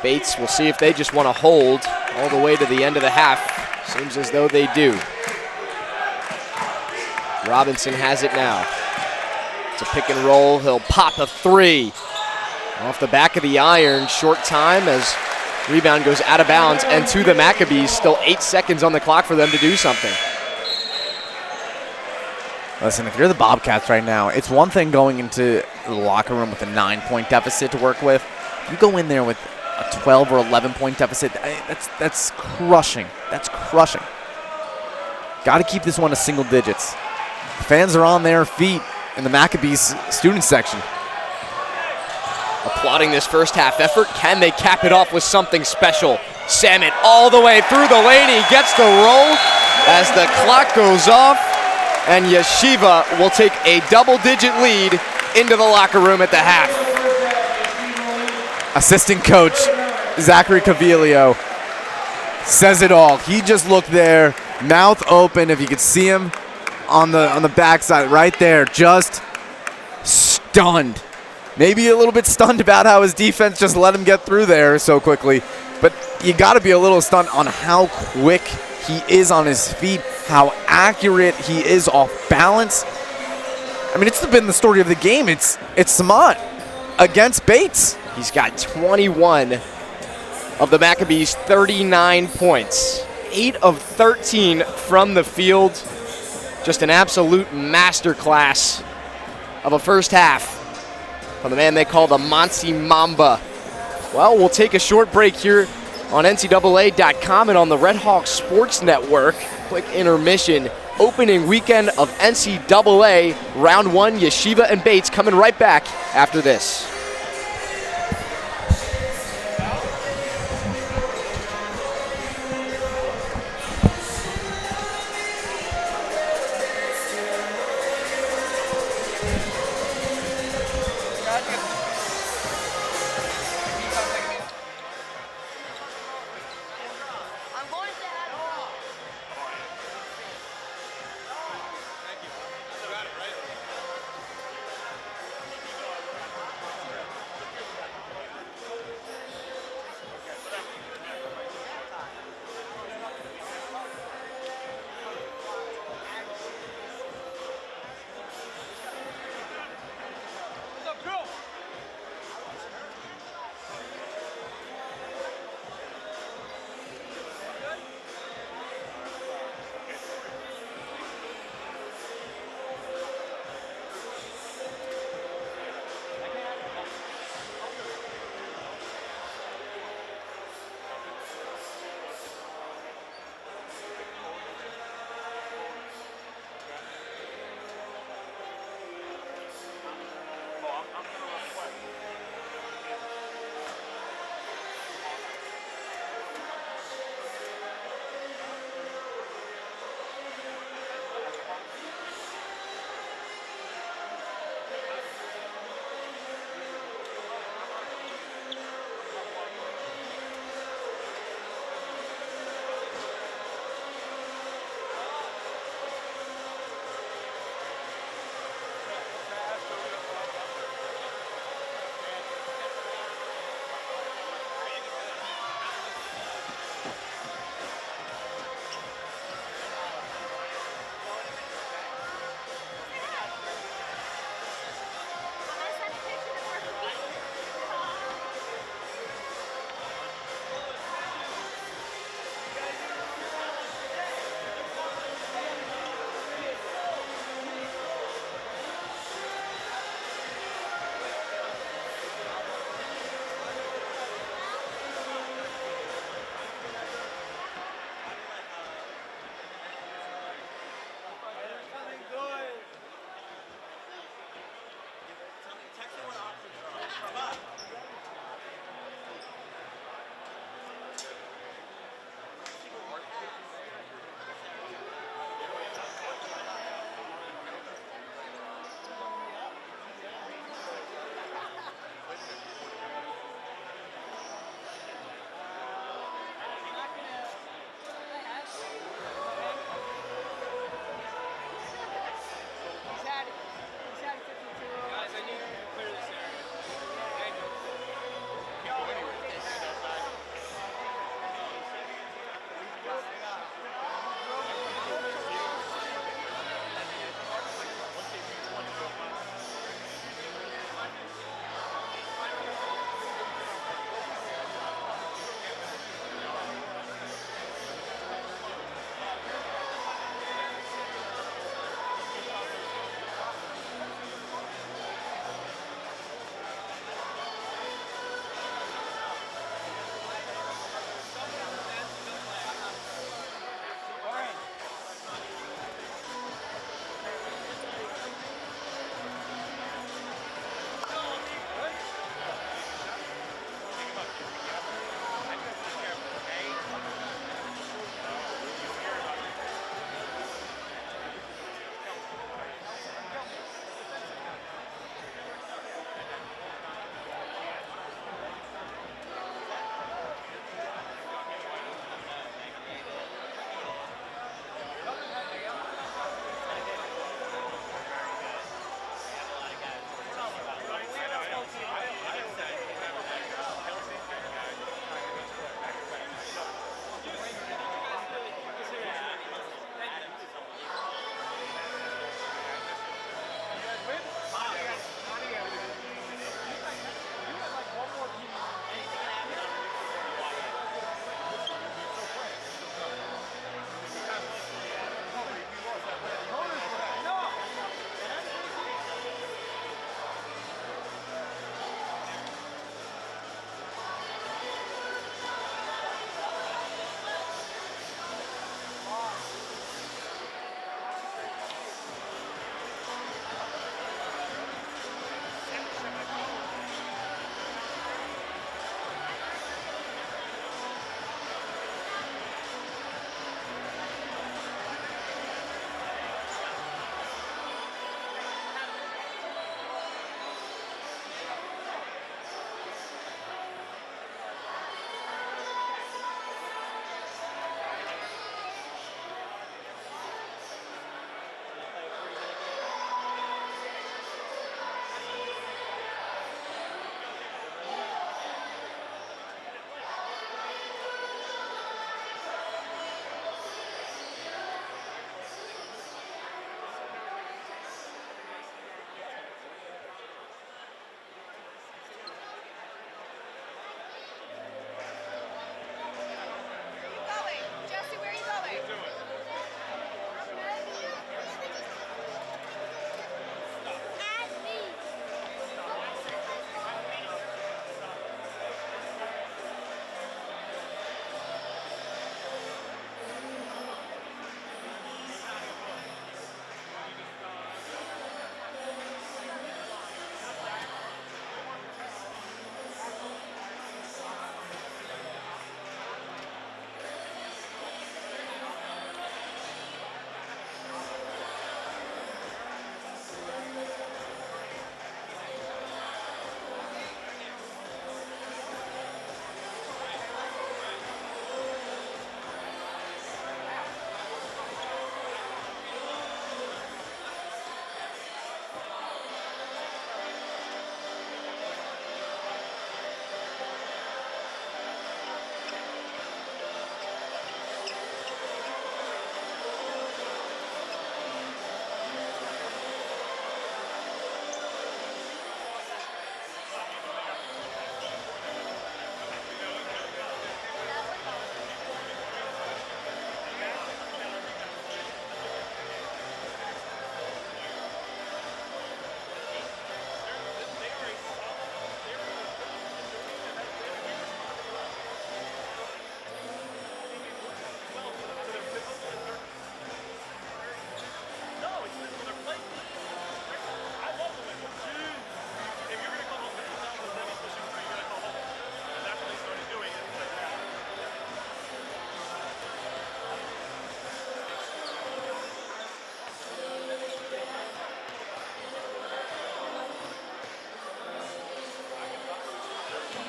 Bates, we'll see if they just want to hold all the way to the end of the half. Seems as though they do. Robinson has it now. It's a pick and roll. He'll pop a 3. Off the back of the iron. Short time as rebound goes out of bounds and to the Maccabees. Still 8 seconds on the clock for them to do something. Listen, if you're the Bobcats right now, it's one thing going into the locker room with a 9-point deficit to work with. You go in there with a 12 or 11-point deficit, that's crushing. That's crushing. Got to keep this one to single digits. The fans are on their feet in the Maccabees student section. Applauding this first half effort. Can they cap it off with something special? Samet all the way through the lane. He gets the roll as the clock goes off. And YESHIVA will take a double-digit lead into the locker room at the half. Assistant coach Zachary Cavilio says it all. He just looked there, mouth open. If you could see him on the backside right there, just stunned. Maybe a little bit stunned about how his defense just let him get through there so quickly. But you got to be a little stunned on how quick he is on his feet, how accurate he is off balance. I mean, it's been the story of the game. It's Samant against Bates. He's got 21 of the Maccabees' 39 points. 8 of 13 from the field. Just an absolute masterclass of a first half from the man they call the Monty Mamba. Well, we'll take a short break here on NCAA.com and on the Red Hawk Sports Network. Quick intermission. Opening weekend of NCAA Round 1, Yeshiva and Bates coming right back after this.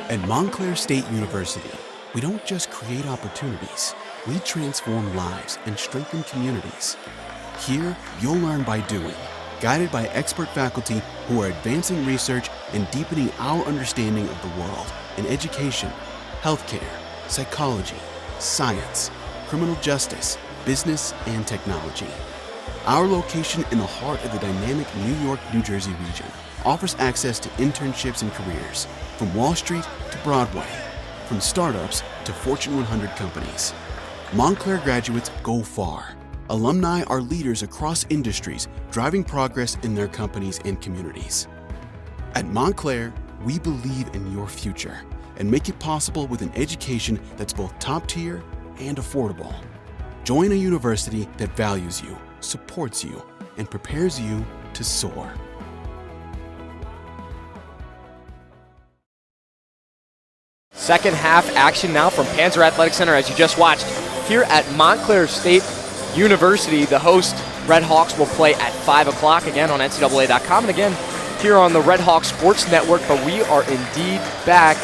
At Montclair State University, we don't just create opportunities, we transform lives and strengthen communities. Here, you'll learn by doing, guided by expert faculty who are advancing research and deepening our understanding of the world in education, healthcare, psychology, science, criminal justice, business, and technology. Our location in the heart of the dynamic New York-New Jersey region offers access to internships and careers, from Wall Street to Broadway, from startups to Fortune 100 companies. Montclair graduates go far. Alumni are leaders across industries, driving progress in their companies and communities. At Montclair, we believe in your future and make it possible with an education that's both top tier and affordable. Join a university that values you, supports you, and prepares you to soar. Second half action now from Panzer Athletic Center, as you just watched here at Montclair State University. The host Red Hawks will play at 5 o'clock again on NCAA.com and again here on the Red Hawks Sports Network, but we are indeed back.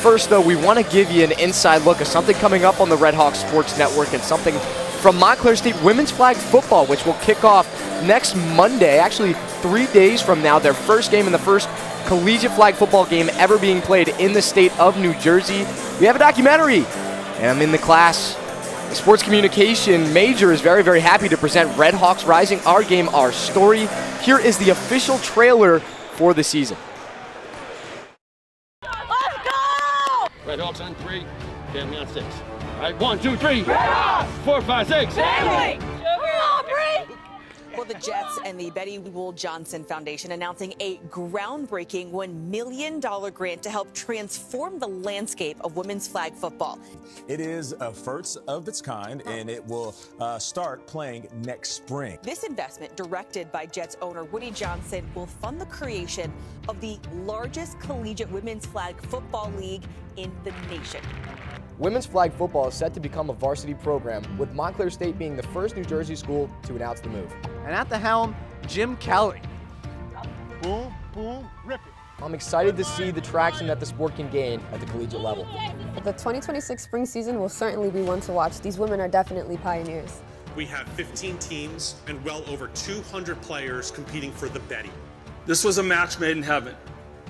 First, though, we want to give you an inside look of something coming up on the Red Hawks Sports Network and something from Montclair State women's flag football, which will kick off next Monday, actually 3 days from now, their first game and the first collegiate flag football game ever being played in the state of New Jersey. We have a documentary, and I'm in the class. The sports communication major is very, very happy to present Red Hawks Rising, Our Game, Our Story. Here is the official trailer for the season. Let's go! Red Hawks on 3, family on 6. All right, 1, 2, 3. Red Hawks! 4, 5, 6. Family! Well, the Jets and the Betty Wool Johnson Foundation announcing a groundbreaking $1 million grant to help transform the landscape of women's flag football. It is a first of its kind, and it will start playing next spring. This investment, directed by Jets owner Woody Johnson, will fund the creation of the largest collegiate women's flag football league in the nation. Women's flag football is set to become a varsity program, with Montclair State being the first New Jersey school to announce the move. And at the helm, Jim Kelly. Boom, boom, rip it. I'm excited to see the traction that the sport can gain at the collegiate level. The 2026 spring season will certainly be one to watch. These women are definitely pioneers. We have 15 teams and well over 200 players competing for the Betty. This was a match made in heaven,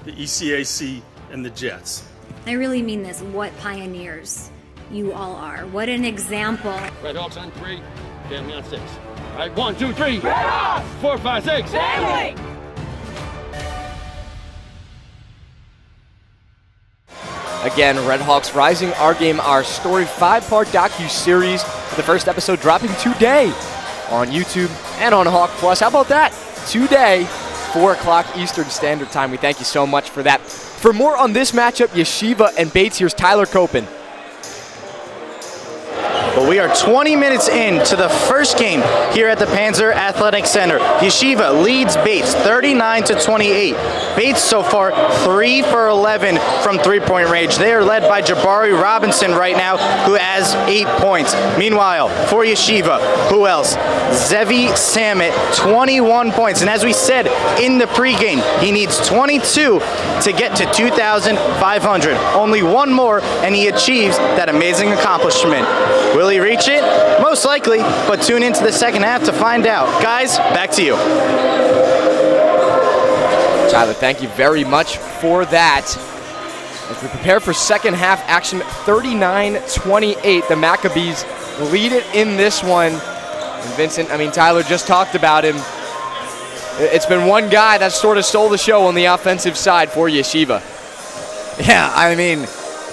the ECAC and the Jets. I really mean this, what pioneers you all are. What an example. Red Hawks on 3, family on 6. All right, 1, 2, 3. Red Hawks! 4, 5, 6. Family! Again, Red Hawks Rising, Our Game, Our Story, 5-part docu-series. The first episode dropping today on YouTube and on Hawk Plus. How about that? Today, 4 o'clock Eastern Standard Time. We thank you so much for that. For more on this matchup, Yeshiva and Bates, here's Tyler Copen. Well, we are 20 minutes into the first game here at the Panzer Athletic Center. Yeshiva leads Bates 39-28. Bates so far 3 for 11 from three-point range. They are led by Jabari Robinson right now, who has 8 points. Meanwhile, for Yeshiva, who else? Zevi Samet, 21 points. And as we said in the pregame, he needs 22 to get to 2,500. Only one more, and he achieves that amazing accomplishment. Will he reach it? Most likely, but tune into the second half to find out. Guys, back to you. Tyler, thank you very much for that. As we prepare for second half action, 39-28, the Maccabees lead it in this one. And Vincent, Tyler just talked about him. It's been one guy that sort of stole the show on the offensive side for Yeshiva. Yeah,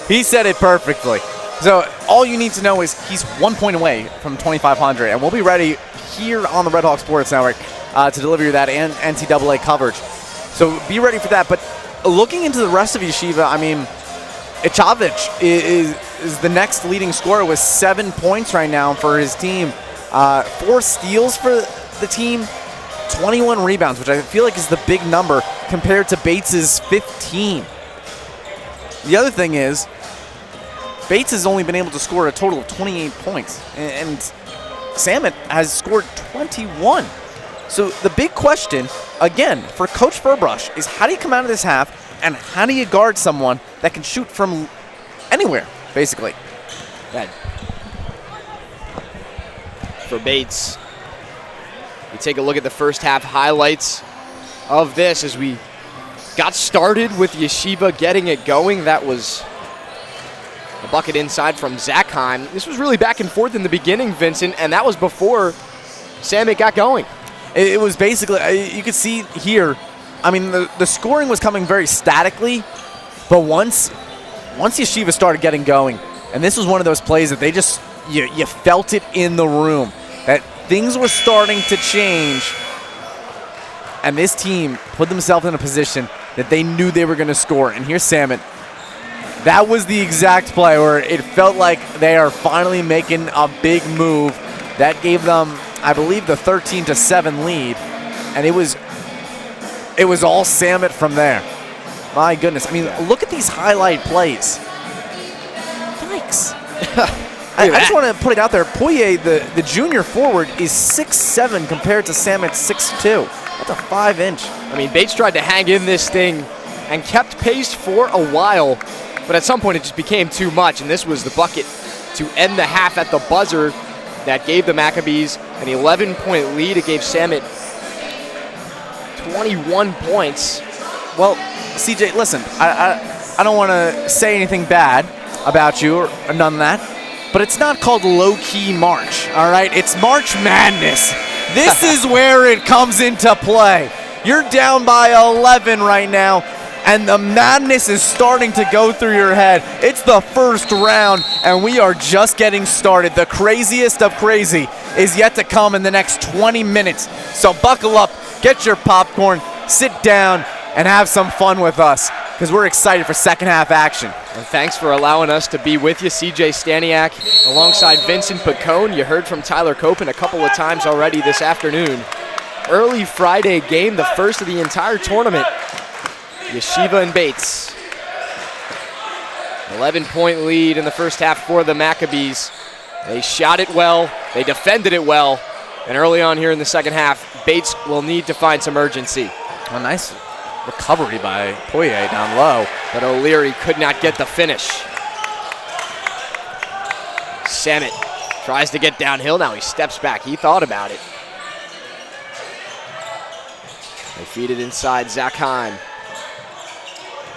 he said it perfectly. So all you need to know is he's 1 point away from 2,500, and we'll be ready here on the Red Hawk Sports Network to deliver you that and NCAA coverage. So be ready for that. But looking into the rest of Yeshiva, Ichavich is the next leading scorer with 7 points right now for his team. 4 steals for the team, 21 rebounds, which I feel like is the big number compared to Bates's 15. The other thing is, Bates has only been able to score a total of 28 points, and Samet has scored 21. So the big question, again, for Coach Furbrush is how do you come out of this half And how do you guard someone that can shoot from anywhere, basically? Bad. For Bates. We take a look at the first half highlights of this as we got started with Yeshiva getting it going. That was a bucket inside from Zakheim. This was really back and forth in the beginning, Vincent, and that was before Samet got going. It was basically, you could see here, I mean, the scoring was coming very statically, but once Yeshiva started getting going, and this was one of those plays that they just, you felt it in the room, that things were starting to change, and this team put themselves in a position that they knew they were going to score. And here's Samet. That was the exact play where it felt like they are finally making a big move. That gave them, I believe, the 13-7 lead, and it was all Samet from there. My goodness. I mean, look at these highlight plays. Yikes. I just want to put it out there. Poirier, the junior forward, is 6'7" compared to Samet's 6'2". That's a 5-inch. I mean, Bates tried to hang in this thing and kept pace for a while, but at some point it just became too much, and this was the bucket to end the half at the buzzer that gave the Maccabees an 11-point lead. It gave Samet 21 points. Well, CJ, listen, I don't want to say anything bad about you or none of that, but it's not called low-key March, all right? It's March Madness. This is where it comes into play. You're down by 11 right now, and the madness is starting to go through your head. It's the first round, and we are just getting started. The craziest of crazy is yet to come in the next 20 minutes. So buckle up, get your popcorn, sit down, and have some fun with us, because we're excited for second half action. And thanks for allowing us to be with you, CJ Staniak, alongside Vincent Pacone. You heard from Tyler Copen a couple of times already this afternoon. Early Friday game, the first of the entire tournament. Yeshiva and Bates. 11-point lead in the first half for the Maccabees. They shot it well, they defended it well, and early on here in the second half, Bates will need to find some urgency. A nice recovery by Poirier down low. But O'Leary could not get the finish. Samet tries to get downhill. Now he steps back. He thought about it. They feed it inside. Zakheim.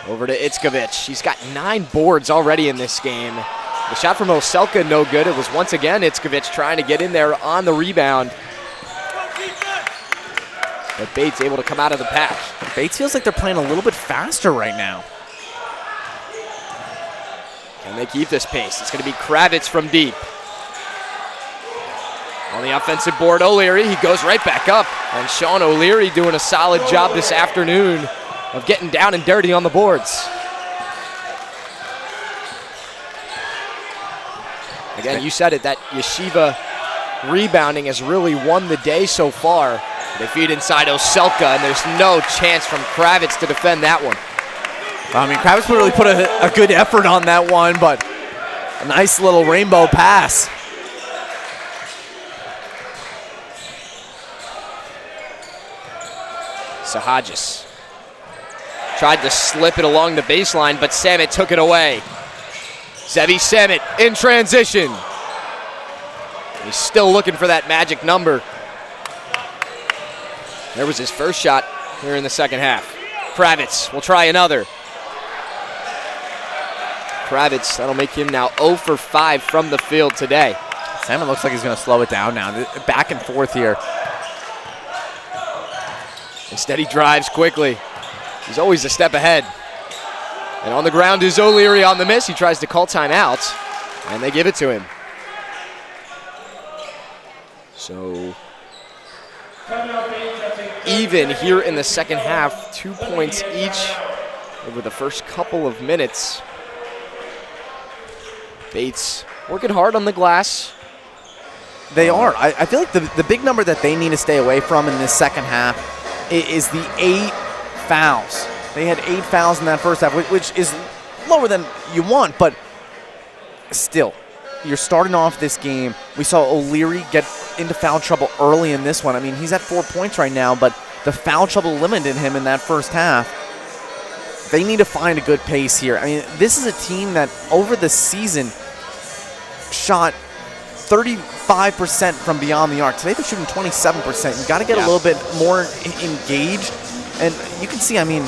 Over to Itzkovich. He's got 9 boards already in this game. The shot from Oselka, no good. It was once again Itzkovich trying to get in there on the rebound. But Bates able to come out of the pack. Bates feels like they're playing a little bit faster right now. Can they keep this pace? It's going to be Kravitz from deep. On the offensive board, O'Leary, he goes right back up. And Sean O'Leary doing a solid job this afternoon of getting down and dirty on the boards. Again, you said it, that Yeshiva rebounding has really won the day so far. They feed inside Oselka, and there's no chance from Kravitz to defend that one. I mean, Kravitz really put a good effort on that one, but a nice little rainbow pass. Sahajis tried to slip it along the baseline, but Samet took it away. Zevi Samet in transition. He's still looking for that magic number. There was his first shot here in the second half. Kravitz will try another. Kravitz, that'll make him now 0 for 5 from the field today. Samet looks like he's going to slow it down now. Back and forth here. Instead, he drives quickly. He's always a step ahead. And on the ground is O'Leary on the miss. He tries to call timeout, and they give it to him. So even here in the second half, 2 points each over the first couple of minutes. Bates working hard on the glass. They are. I feel like the big number that they need to stay away from in this second half is the 8 fouls. They had 8 fouls in that first half, which is lower than you want, but still, you're starting off this game. We saw O'Leary get into foul trouble early in this one. I mean, he's at 4 points right now, but the foul trouble limited him in that first half. They need to find a good pace here. I mean, this is a team that over the season shot 35% from beyond the arc. Today they're shooting 27%. You got to get a little bit more engaged. And you can see, I mean,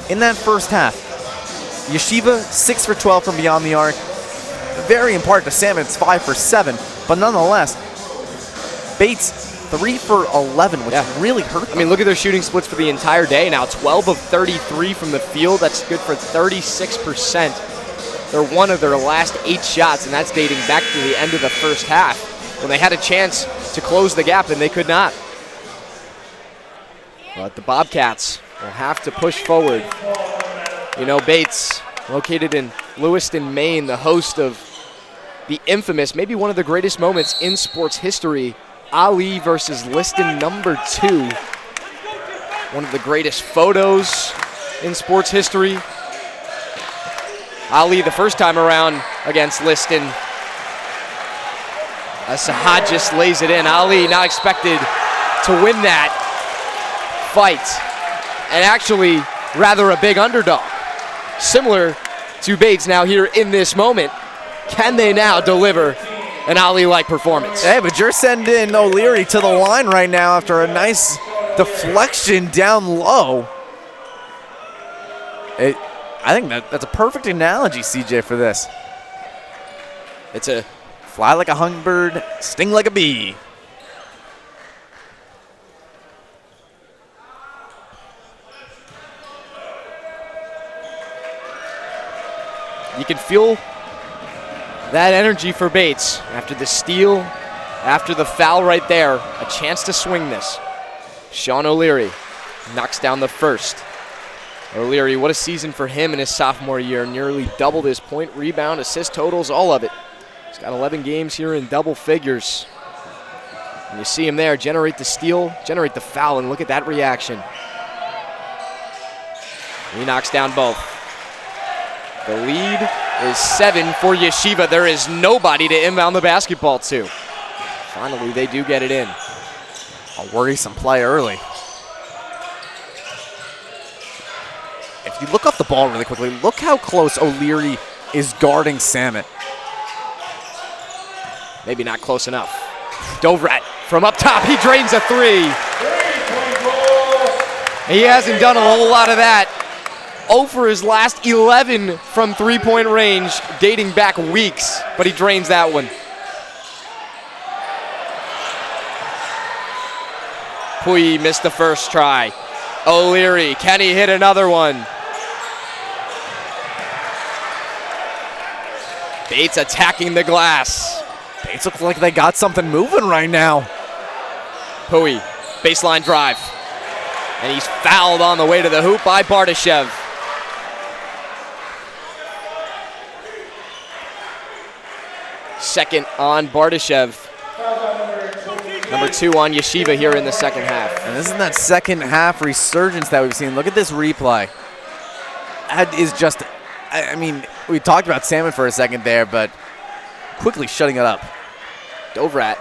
in that first half, YESHIVA 6 for 12 from beyond the arc. Very in part to Salmon, it's 5 for 7. But nonetheless, BATES 3 for 11, which really hurt them. I mean, look at their shooting splits for the entire day now. 12 of 33 from the field. That's good for 36%. They're one of their last 8 shots, and that's dating back to the end of the first half when they had a chance to close the gap, and they could not. But the Bobcats will have to push forward. You know, BATES, located in Lewiston, Maine, the host of the infamous, maybe one of the greatest moments in sports history, Ali versus Liston #2. One of the greatest photos in sports history. Ali the first time around against Liston. As Sahad just lays it in. Ali not expected to win that fight. And actually rather a big underdog. Similar to BATES now here in this moment. Can they now deliver an Ali-like performance? Hey, but you're sending O'Leary to the line right now after a nice deflection down low. I think that's a perfect analogy, CJ, for this. It's a fly like a hummingbird, sting like a bee. You can feel that energy for BATES after the steal, after the foul right there. A chance to swing this. Sean O'Leary knocks down the first. O'Leary, what a season for him in his sophomore year. Nearly doubled his point, rebound, assist totals, all of it. He's got 11 games here in double figures. And you see him there generate the steal, generate the foul, and look at that reaction. He knocks down both. The lead is 7 for YESHIVA. There is nobody to inbound the basketball to. Finally, they do get it in. A worrisome play early. If you look up the ball really quickly, look how close O'Leary is guarding Samet. Maybe not close enough. Dovrat from up top, he drains a 3. He hasn't done a whole lot of that. 0 for his last 11 from three-point range, dating back weeks, but he drains that one. Pui missed the first try. O'Leary, can he hit another one? BATES attacking the glass. BATES look like they got something moving right now. Pui, baseline drive. And he's fouled on the way to the hoop by Bardashev. Second on Bardashev. Number 2 on YESHIVA here in the second half. And this is that second half resurgence that we've seen. Look at this replay. That is just, I mean, we talked about Salmon for a second there, but quickly shutting it up. Dovrat,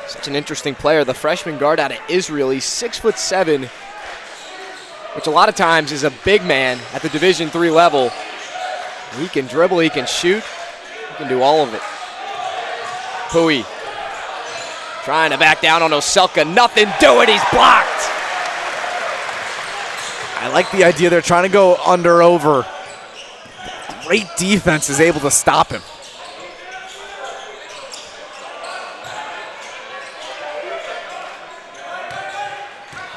such an interesting player. The freshman guard out of Israel. He's 6'7", which a lot of times is a big man at the Division III level. He can dribble, he can shoot, he can do all of it. Pui trying to back down on Oselka. Nothing doing, he's blocked. I like the idea they're trying to go under-over. Great defense is able to stop him.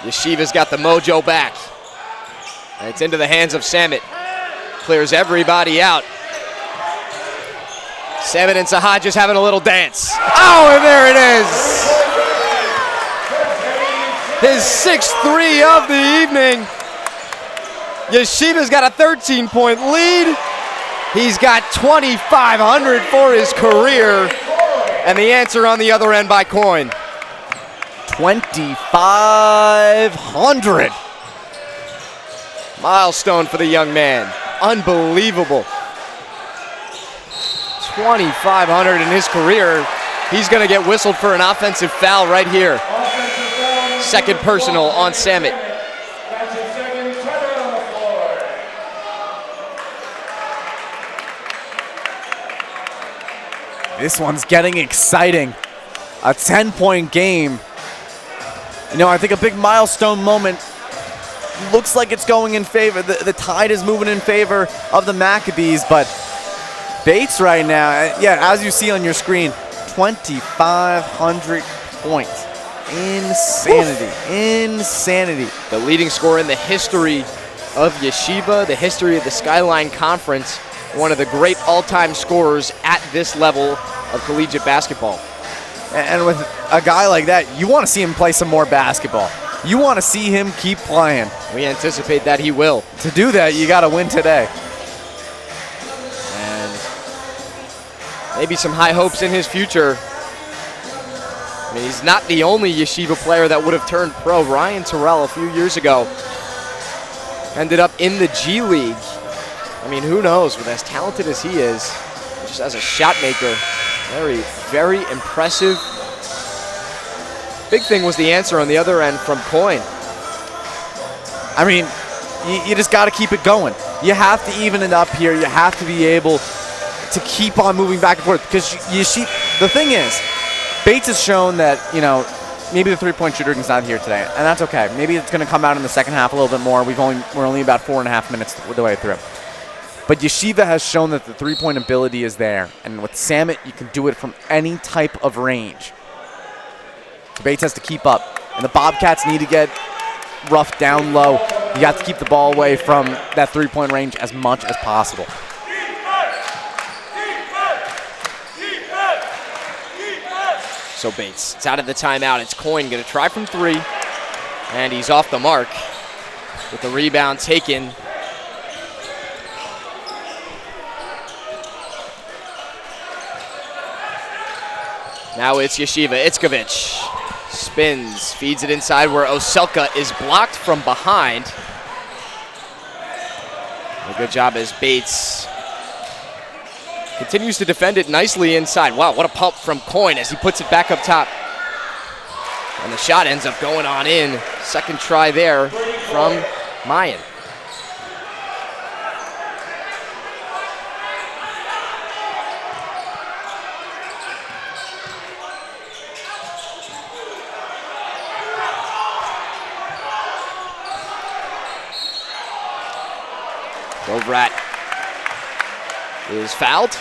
YESHIVA's got the mojo back. And it's into the hands of Samet. Clears everybody out. Samet and Sahad just having a little dance. Oh, and there it is. His 6th 3 of the evening. YESHIVA's got a 13-point lead. He's got 2,500 for his career. And the answer on the other end by coin. 2,500. Milestone for the young man. Unbelievable. 2,500 in his career. He's going to get whistled for an offensive foul right here. Second personal on Samet. This one's getting exciting. A 10-point game. You know, I think a big milestone moment. Looks like it's going in favor. The tide is moving in favor of the Maccabees, but Bates right now, yeah, as you see on your screen, 2,500 points. Insanity. Oof. Insanity. The leading scorer in the history of Yeshiva, the history of the Skyline Conference, one of the great all-time scorers at this level of collegiate basketball. And with a guy like that, you want to see him play some more basketball. You want to see him keep playing. We anticipate that he will. To do that, you got to win today. And maybe some high hopes in his future. I mean, he's not the only Yeshiva player that would have turned pro. Ryan Terrell a few years ago ended up in the G League. I mean, who knows? With as talented as he is, just as a shot maker, very, very impressive. Big thing was the answer on the other end from Coyne. I mean, you just got to keep it going. You have to even it up here. You have to be able to keep on moving back and forth. Because the thing is, Bates has shown that, you know, maybe the three-point shooting is not here today, and that's okay. Maybe it's going to come out in the second half a little bit more. We're only about 4.5 minutes the way through. But Yeshiva has shown that the three-point ability is there, and with Samet, you can do it from any type of range. Bates has to keep up, and the Bobcats need to get rough down low. You have to keep the ball away from that three-point range as much as possible. So Bates, it's out of the timeout. It's Coyne going to try from three, and he's off the mark with the rebound taken. Now it's Yeshiva. Itzkovich spins, feeds it inside where Oselka is blocked from behind. A good job as Bates continues to defend it nicely inside. Wow, what a pump from Coyne as he puts it back up top. And the shot ends up going on in. Second try there from Mayan. Dovrat is fouled.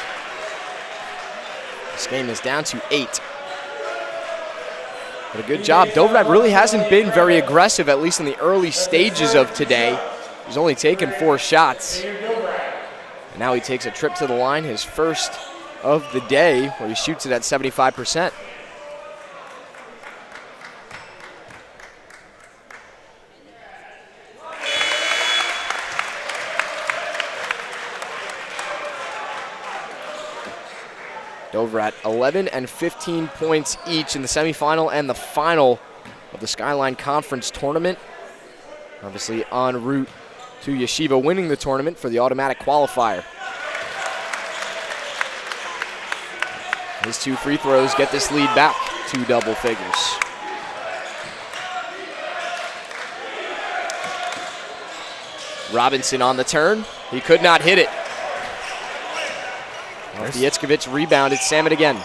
This game is down to 8. But a good job. Dovrat really hasn't been very aggressive, at least in the early stages of today. He's only taken 4 shots. And now he takes a trip to the line, his first of the day, where he shoots it at 75%. Dovrat, 11 and 15 points each in the semifinal and the final of the Skyline Conference tournament. Obviously en route to Yeshiva winning the tournament for the automatic qualifier. His 2 free throws get this lead back to double figures. Robinson on the turn. He could not hit it. Off the Itzkovich rebound, it's Samet again.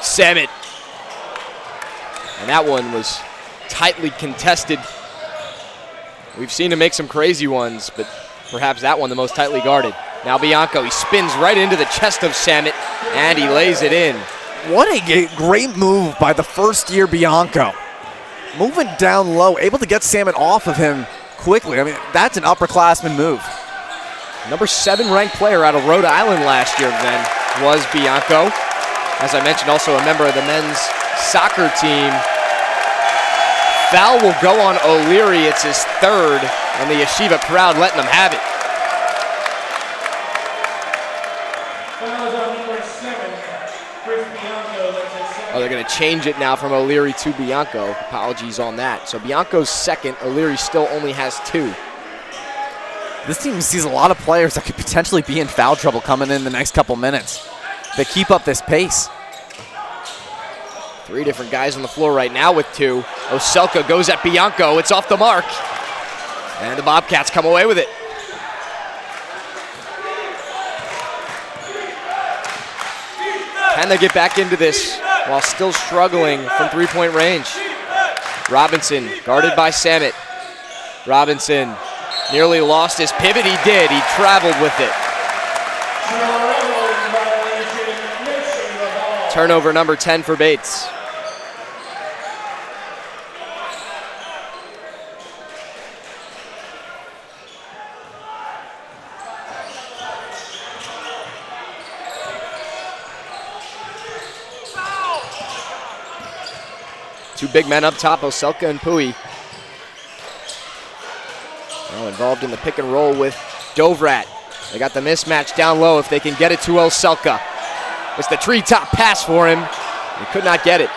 Samet. And that one was tightly contested. We've seen him make some crazy ones, but perhaps that one the most tightly guarded. Now Bianco, he spins right into the chest of Samet, and he lays it in. What a great move by the first-year Bianco. Moving down low, able to get Samet off of him quickly. I mean, that's an upperclassman move. Number 7 ranked player out of Rhode Island last year then was Bianco. As I mentioned, also a member of the men's soccer team. Foul will go on O'Leary. It's his 3rd, and the Yeshiva crowd letting him have it. Oh, they're going to change it now from O'Leary to Bianco. Apologies on that. So Bianco's 2nd. O'Leary still only has 2. This team sees a lot of players that could potentially be in foul trouble coming in the next couple minutes. They keep up this pace. 3 different guys on the floor right now with 2. Oselka goes at Bianco. It's off the mark. And the Bobcats come away with it. Can they get back into this while still struggling from 3-point range? Robinson guarded by Samet. Robinson nearly lost his pivot. He did. He traveled with it. Turnover number 10 for Bates. Two big men up top, Oselka and Pui. Now involved in the pick and roll with Dovrat. They got the mismatch down low if they can get it to Oselka. It's the treetop pass for him. He could not get it.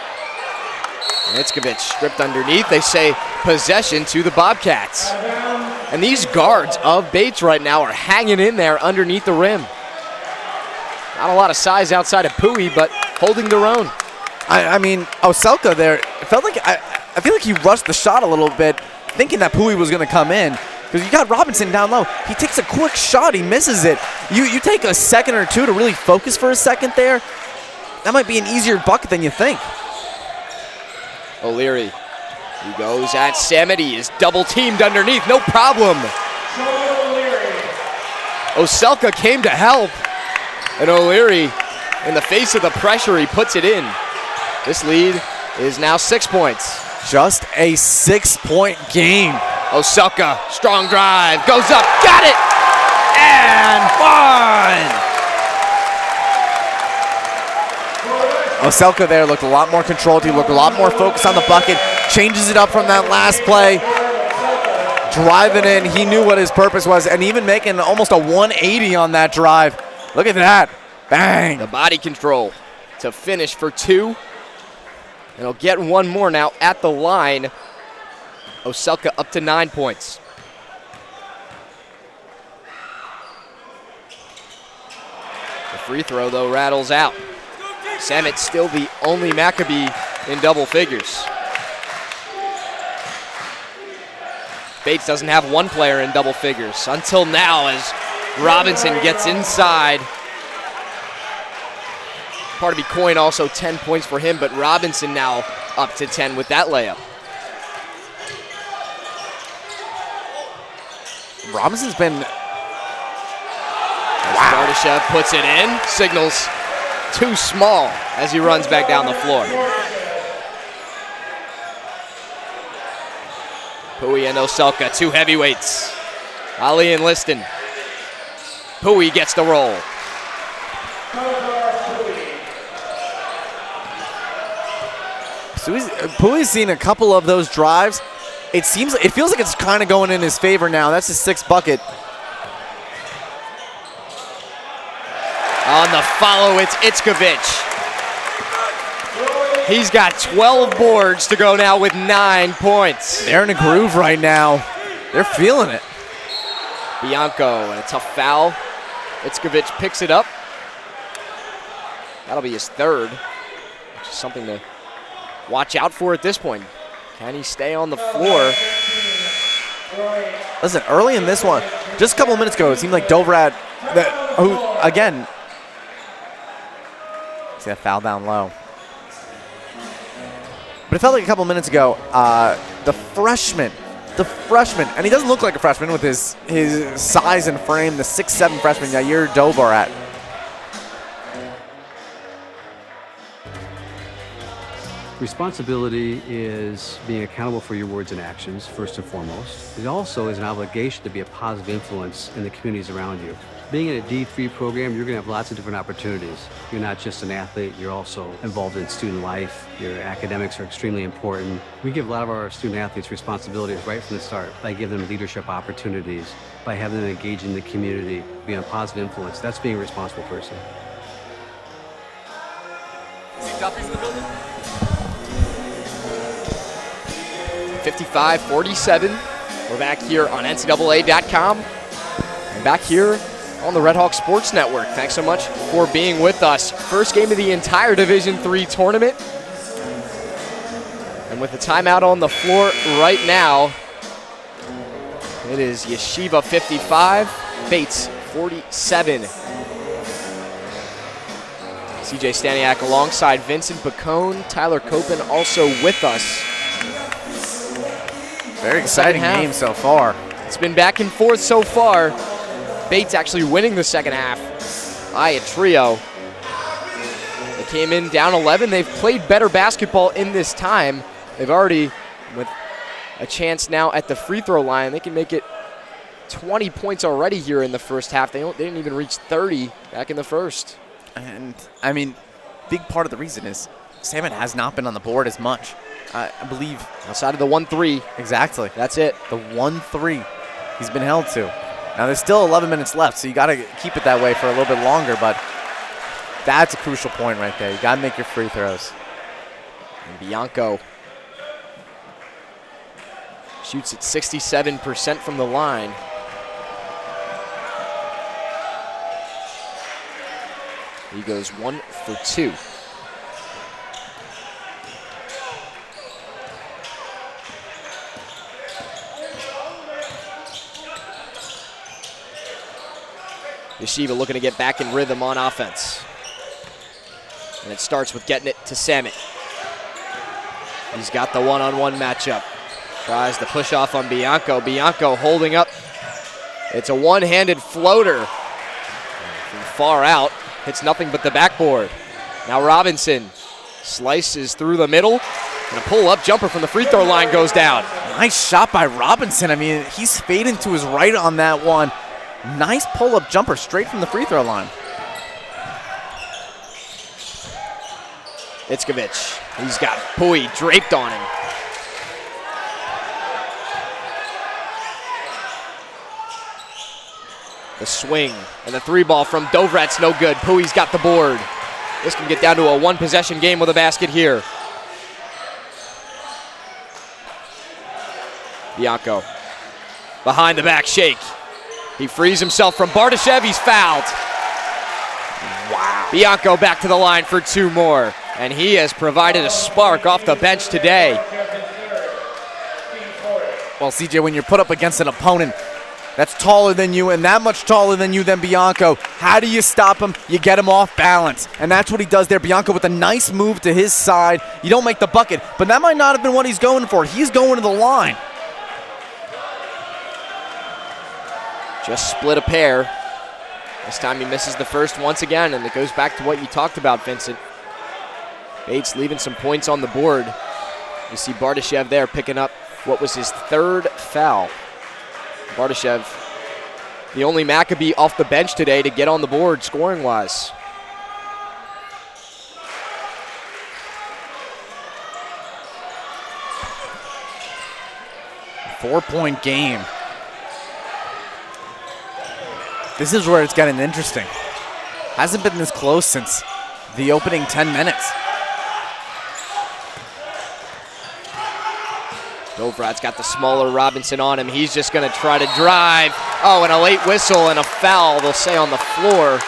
Itzkovich stripped underneath. They say possession to the Bobcats. And these guards of Bates right now are hanging in there underneath the rim. Not a lot of size outside of Pui, but holding their own. I mean, Oselka there, it felt like, I feel like he rushed the shot a little bit, thinking that Pui was going to come in. Because you got Robinson down low. He takes a quick shot, he misses it. You take a second or two to really focus for a second there. That might be an easier bucket than you think. O'Leary, he goes at Samet. He is double teamed underneath, no problem. Oselka came to help. And O'Leary, in the face of the pressure, he puts it in. This lead is now 6 points. Just a 6-point game. Oselka, strong drive, goes up, got it, and one! Oselka there looked a lot more controlled. He looked a lot more focused on the bucket. Changes it up from that last play. Driving in, he knew what his purpose was, and even making almost a 180 on that drive. Look at that, bang. The body control to finish for 2. And he'll get one more now at the line. Oselka up to 9 points. The free throw, though, rattles out. Samet still the only Maccabee in double figures. Bates doesn't have one player in double figures until now as Robinson gets inside. Party Coin also 10 points for him, but Robinson now up to 10 with that layup. Robinson's been... Stardashev puts it in, signals too small as he runs back down the floor. Pui and Oselka, 2 heavyweights. Ali and Liston. Pui gets the roll. So Pui's seen a couple of those drives. It feels like it's kind of going in his favor now. That's his 6th bucket. On the follow, it's Itzkovich. He's got 12 boards to go now with 9 points. They're in a groove right now. They're feeling it. Bianco, and a tough foul. Itzkovich picks it up. That'll be his 3rd, which is something to watch out for at this point. Can he stay on the floor? Listen, early in this one, just a couple of minutes ago, it seemed like Dovrat, who, again, see that foul down low. But it felt like a couple of minutes ago, the freshman, and he doesn't look like a freshman with his size and frame, the 6'7" freshman, Yair Dovrat. Responsibility is being accountable for your words and actions, first and foremost. It also is an obligation to be a positive influence in the communities around you. Being in a D3 program, you're going to have lots of different opportunities. You're not just an athlete, you're also involved in student life. Your academics are extremely important. We give a lot of our student athletes responsibilities right from the start by giving them leadership opportunities, by having them engage in the community, being a positive influence. That's being a responsible person. 55-47. We're back here on NCAA.com and back here on the Red Hawk Sports Network. Thanks so much for being with us. First game of the entire Division III tournament. with a timeout on the floor right now, it is YESHIVA 55, Bates 47. CJ Staniak alongside Vincent Bacone, Tyler Copen also with us. Very exciting game so far. It's been back and forth so far. Bates actually winning the second half by a trio. They came in down 11. They've played better basketball in this time. They've already, with a chance now at the free throw line, they can make it 20 points already here in the first half. They didn't even reach 30 back in the first. And, I mean, big part of the reason is Salmon has not been on the board as much. I believe. Outside of the 1-3. Exactly. That's it. The 1-3 he's been held to. Now, there's still 11 minutes left, so you got to keep it that way for a little bit longer, but that's a crucial point right there. You got to make your free throws. And Bianco shoots at 67% from the line. He goes 1 for 2. YESHIVA looking to get back in rhythm on offense. And it starts with getting it to Samet. He's got the one-on-one matchup. Tries to push off on Bianco. Bianco holding up. It's a one-handed floater. From far out, hits nothing but the backboard. Now Robinson slices through the middle. And a pull-up jumper from the free throw line goes down. Nice shot by Robinson. I mean, he's fading to his right on that one. Nice pull-up jumper straight from the free throw line. Itzkovich, he's got Pui draped on him. The swing and the three ball from Dovrat's no good. Pui's got the board. This can get down to a one-possession game with a basket here. Bianco, behind the back shake. He frees himself from Bardashev, he's fouled. Wow. Bianco back to the line for 2 more. And he has provided a spark off the bench today. Well, CJ, when you're put up against an opponent that's taller than you and that much taller than you than Bianco, how do you stop him? You get him off balance. And that's what he does there. Bianco with a nice move to his side. You don't make the bucket, but that might not have been what he's going for. He's going to the line. Just split a pair. This time he misses the first once again, and it goes back to what you talked about, Vincent. Bates leaving some points on the board. You see Bardashev there picking up what was his 3rd foul. Bardashev, the only Maccabee off the bench today to get on the board scoring-wise. Four-point game. This is where it's getting interesting. Hasn't been this close since the opening 10 minutes. Dovrat's got the smaller Robinson on him. He's just going to try to drive. Oh, and a late whistle and a foul, they'll say, on the floor.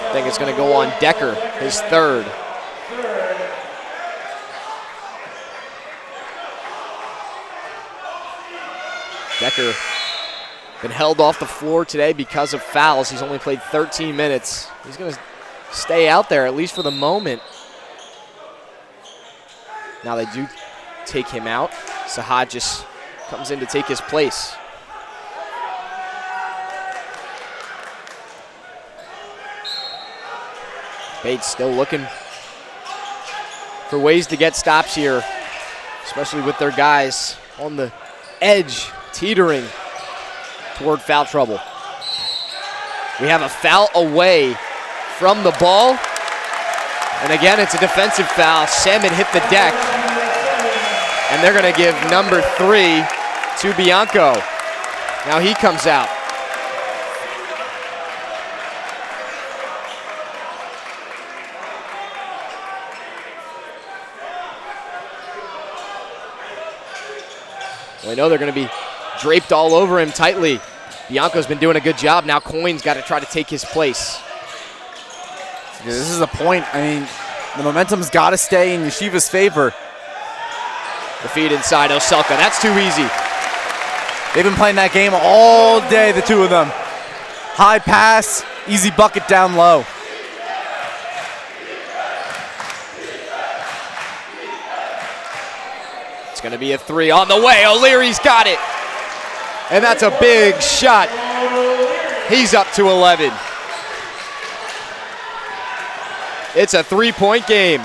I think it's going to go on Decker, his 3rd. Decker been held off the floor today because of fouls. He's only played 13 minutes. He's going to stay out there, at least for the moment. Now they do take him out. Sahad just comes in to take his place. Bates still looking for ways to get stops here, especially with their guys on the edge, teetering toward foul trouble. We have a foul away from the ball. And again, it's a defensive foul. Salmon hit the deck. And they're going to give number 3 to Bianco. Now he comes out. Well, I know they're going to be draped all over him tightly. Bianco's been doing a good job. Now Coyne's got to try to take his place. Yeah, this is a point. I mean, The momentum's got to stay in Yeshiva's favor. The feed inside Oselka. That's too easy. They've been playing that game all day, the two of them. High pass, easy bucket down low. It's going to be a 3 on the way. O'Leary's got it. And that's a big shot. He's up to 11. It's a 3-point game.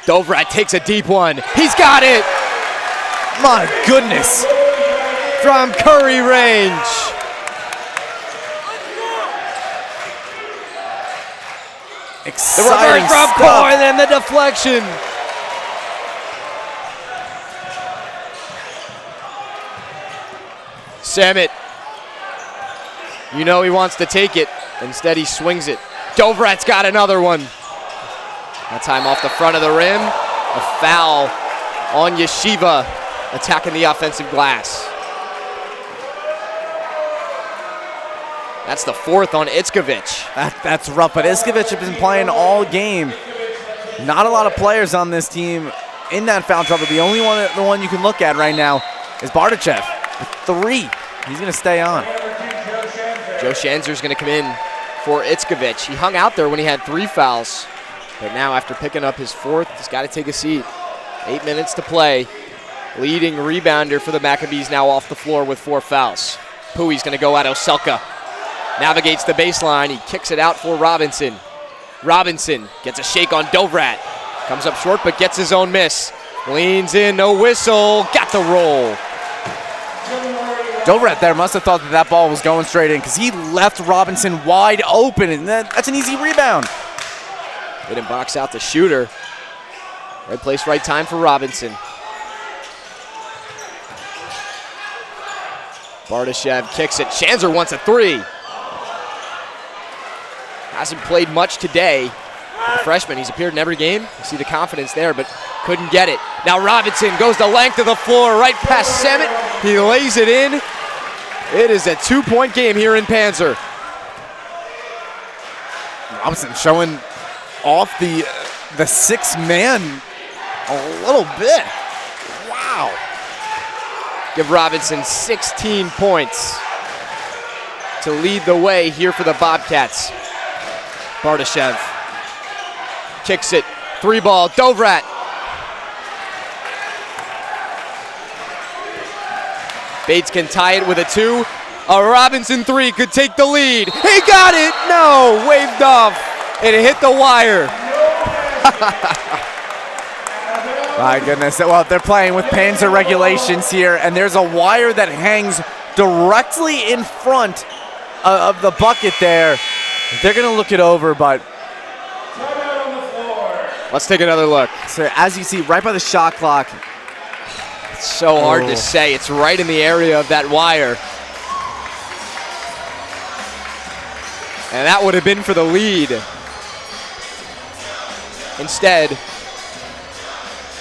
Dovrat takes a deep one. He's got it. My goodness. From Curry range. Exciting the reverse from Cole and then the deflection. Samit. You know he wants to take it. Instead he swings it. Dovrat's got another one. That time off the front of the rim. A foul on Yeshiva attacking the offensive glass. That's the 4th on Itzkovich. That's rough, but Itzkovich has been playing all game. Not a lot of players on this team in that foul trouble. The only one you can look at right now is Bardachev. 3. He's going to stay on. Joe Schanzer's going to come in for Itzkovich. He hung out there when he had 3 fouls. But now after picking up his 4th, he's got to take a seat. 8 minutes to play. Leading rebounder for the Maccabees now off the floor with 4 fouls. Pui's going to go at Oselka. Navigates the baseline. He kicks it out for Robinson. Robinson gets a shake on Dovrat. Comes up short but gets his own miss. Leans in, no whistle. Got the roll. Dovrat there must have thought that ball was going straight in because he left Robinson wide open, and that's an easy rebound. Didn't box out the shooter. Right place, right time for Robinson. Bardashev kicks it. Schanzer wants a 3. Hasn't played much today. The freshman, he's appeared in every game. You see the confidence there, but couldn't get it. Now Robinson goes the length of the floor, right past Samit. He lays it in. It is a 2-point game here in Panzer. Robinson showing off the 6th man a little bit. Wow. Give Robinson 16 points to lead the way here for the Bobcats. Bardashev kicks it. 3-ball. Dovrat. Bates can tie it with a 2. A Robinson 3 could take the lead. He got it. No, waved off. It hit the wire. My goodness. Well, they're playing with Panzer regulations here, and there's a wire that hangs directly in front of the bucket there. They're going to look it over, but let's take another look. So as you see, right by the shot clock. It's so hard to say. It's right in the area of that wire. And that would have been for the lead. Instead,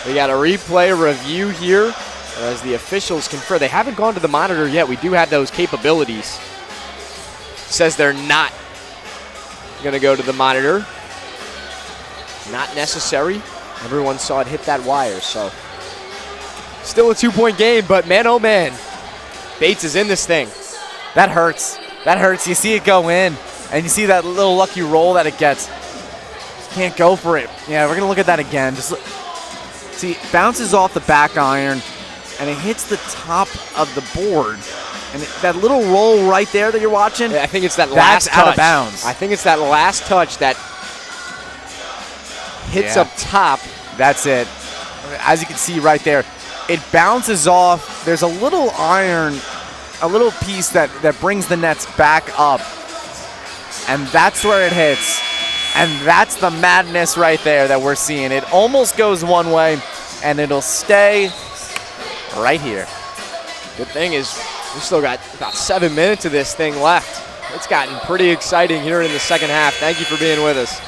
we got a replay review here as the officials confer. They haven't gone to the monitor yet. We do have those capabilities. Says they're not going to go to the monitor. Not necessary. Everyone saw it hit that wire, so still a 2-point game, but man, oh man, Bates is in this thing. That hurts. That hurts. You see it go in, and you see that little lucky roll that it gets. Just can't go for it. Yeah, we're going to look at that again. Just look. See, it bounces off the back iron, and it hits the top of the board. And that little roll right there that you're watching, I think it's that last touch. Out of bounds. I think it's that last touch that hits up top. That's it. As you can see right there, it bounces off. There's a little iron, a little piece that brings the nets back up. And that's where it hits. And that's the madness right there that we're seeing. It almost goes one way, and it'll stay right here. Good thing is we still got about 7 minutes of this thing left. It's gotten pretty exciting here in the second half. Thank you for being with us.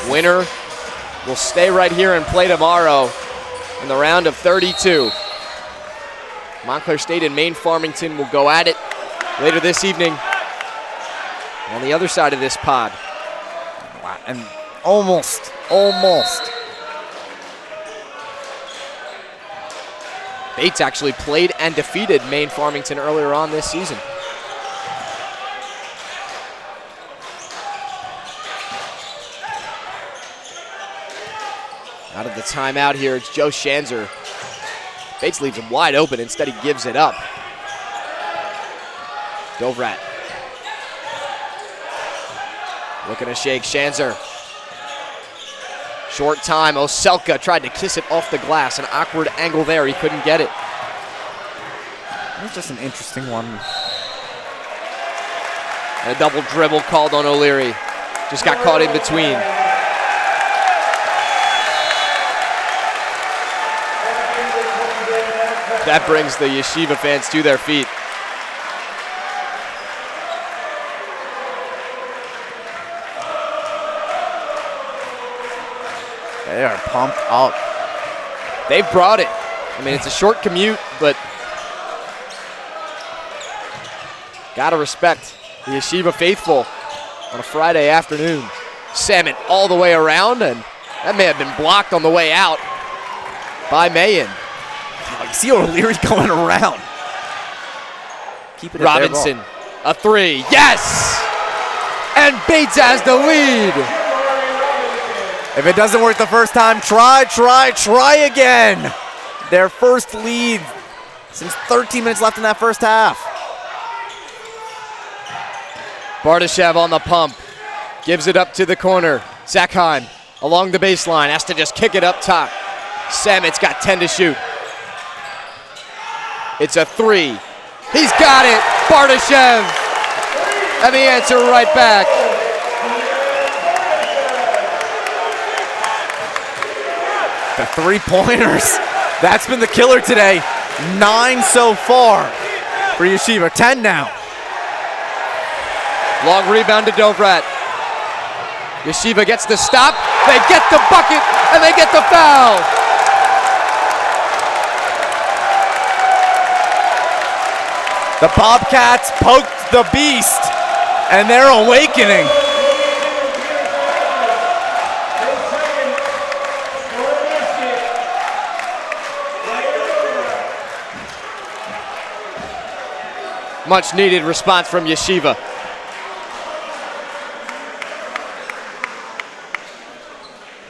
Winner will stay right here and play tomorrow in the round of 32. Montclair State and Maine Farmington will go at it later this evening on the other side of this pod. Wow, and almost. Bates actually played and defeated Maine Farmington earlier on this season. Out of the timeout here, it's Joe Schanzer. Bates leaves him wide open, instead he gives it up. Dovrat looking to shake Schanzer. Short time, Oselka tried to kiss it off the glass. An awkward angle there, he couldn't get it. It was just an interesting one. And a double dribble called on O'Leary. Just got caught in between. That brings the Yeshiva fans to their feet. They are pumped up. They've brought it. I mean, it's a short commute, but gotta respect the Yeshiva faithful on a Friday afternoon. Salmon all the way around, and that may have been blocked on the way out by Mayen. Oh, you see O'Leary going around. Keep it at Robinson, a three, yes! And Bates has the lead. If it doesn't work the first time, try again. Their first lead since 13 minutes left in that first half. Bardashev on the pump, gives it up to the corner. Zackheim along the baseline, has to just kick it up top. Samet's got 10 to shoot. It's a three. He's got it, Bardashev. And the answer right back. The three-pointers. That's been the killer today. 9 so far for Yeshiva. 10 now. Long rebound to Dovrat. Yeshiva gets the stop. They get the bucket, and they get the foul. The Bobcats poked the beast, and they're awakening. Much needed response from Yeshiva.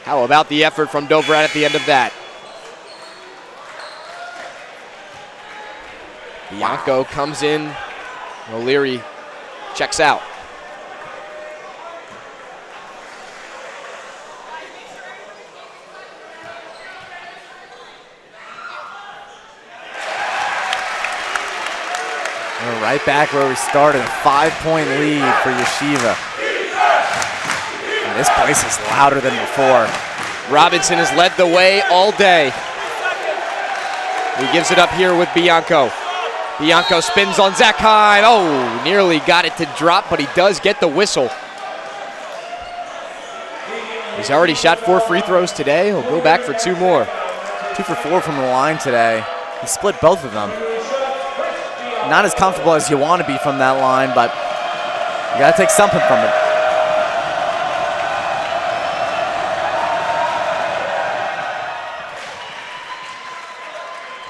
How about the effort from Dovrat at the end of that? Bianco comes in. O'Leary checks out. We're right back where we started. A 5-point lead for Yeshiva. And this place is louder than before. Robinson has led the way all day. He gives it up here with Bianco. Bianco spins on Zackheim. Oh, nearly got it to drop, but he does get the whistle. He's already shot 4 free throws today. He'll go back for 2 more. 2 for 4 from the line today. He split both of them. Not as comfortable as you want to be from that line, but you got to take something from it.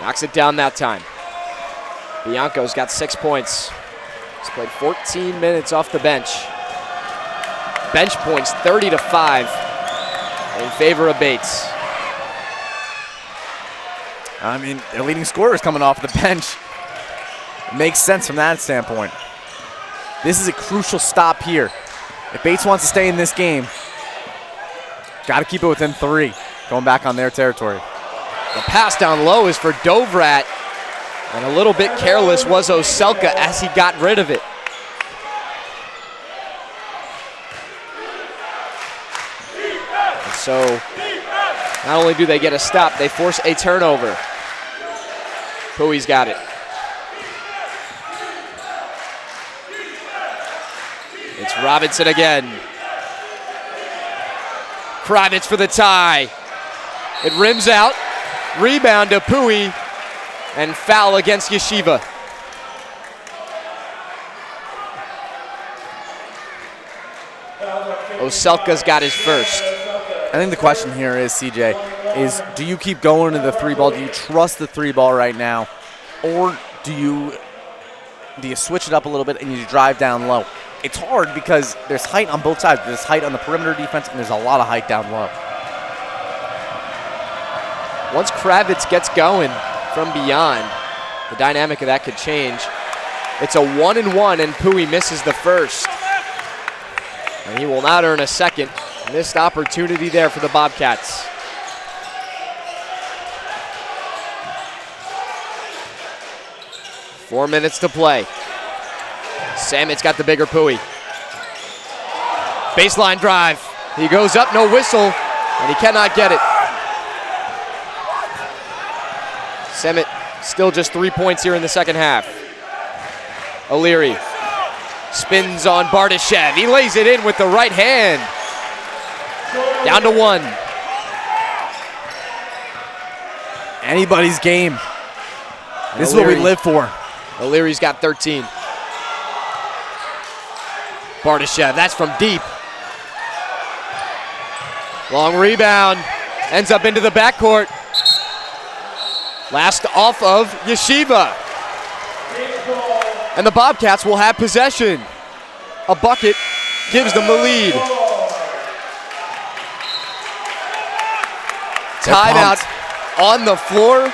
Knocks it down that time. Bianco's got 6 points. He's played 14 minutes off the bench. Bench points 30-5 in favor of Bates. I mean, their leading scorer is coming off the bench. It makes sense from that standpoint. This is a crucial stop here. If Bates wants to stay in this game, got to keep it within 3, going back on their territory. The pass down low is for Dovrat, and a little bit careless was Oselka as he got rid of it. And so, not only do they get a stop, they force a turnover. Pui's got it. It's Robinson again. Kravitz for the tie. It rims out. Rebound to Pui. And foul against Yeshiva. Oselka's got his first. I think the question here is, CJ, is do you keep going to the three ball? Do you trust the three ball right now? Or do you switch it up a little bit and you drive down low? It's hard because there's height on both sides. There's height on the perimeter defense and there's a lot of height down low. Once Kravitz gets going from beyond, the dynamic of that could change. It's a 1-and-1 and Pui misses the first. And he will not earn a second. Missed opportunity there for the Bobcats. Four minutes to play. Samet's got the bigger Pui. Baseline drive. He goes up, no whistle, and he cannot get it. Samet still just 3 points here in the second half. O'Leary spins on Bardashev. He lays it in with the right hand. Down to 1. Anybody's game. This is what we live for. O'Leary's got 13. Bardashev, that's from deep. Long rebound. Ends up into the backcourt. Last off of Yeshiva. And the Bobcats will have possession. A bucket gives them the lead. Timeout on the floor,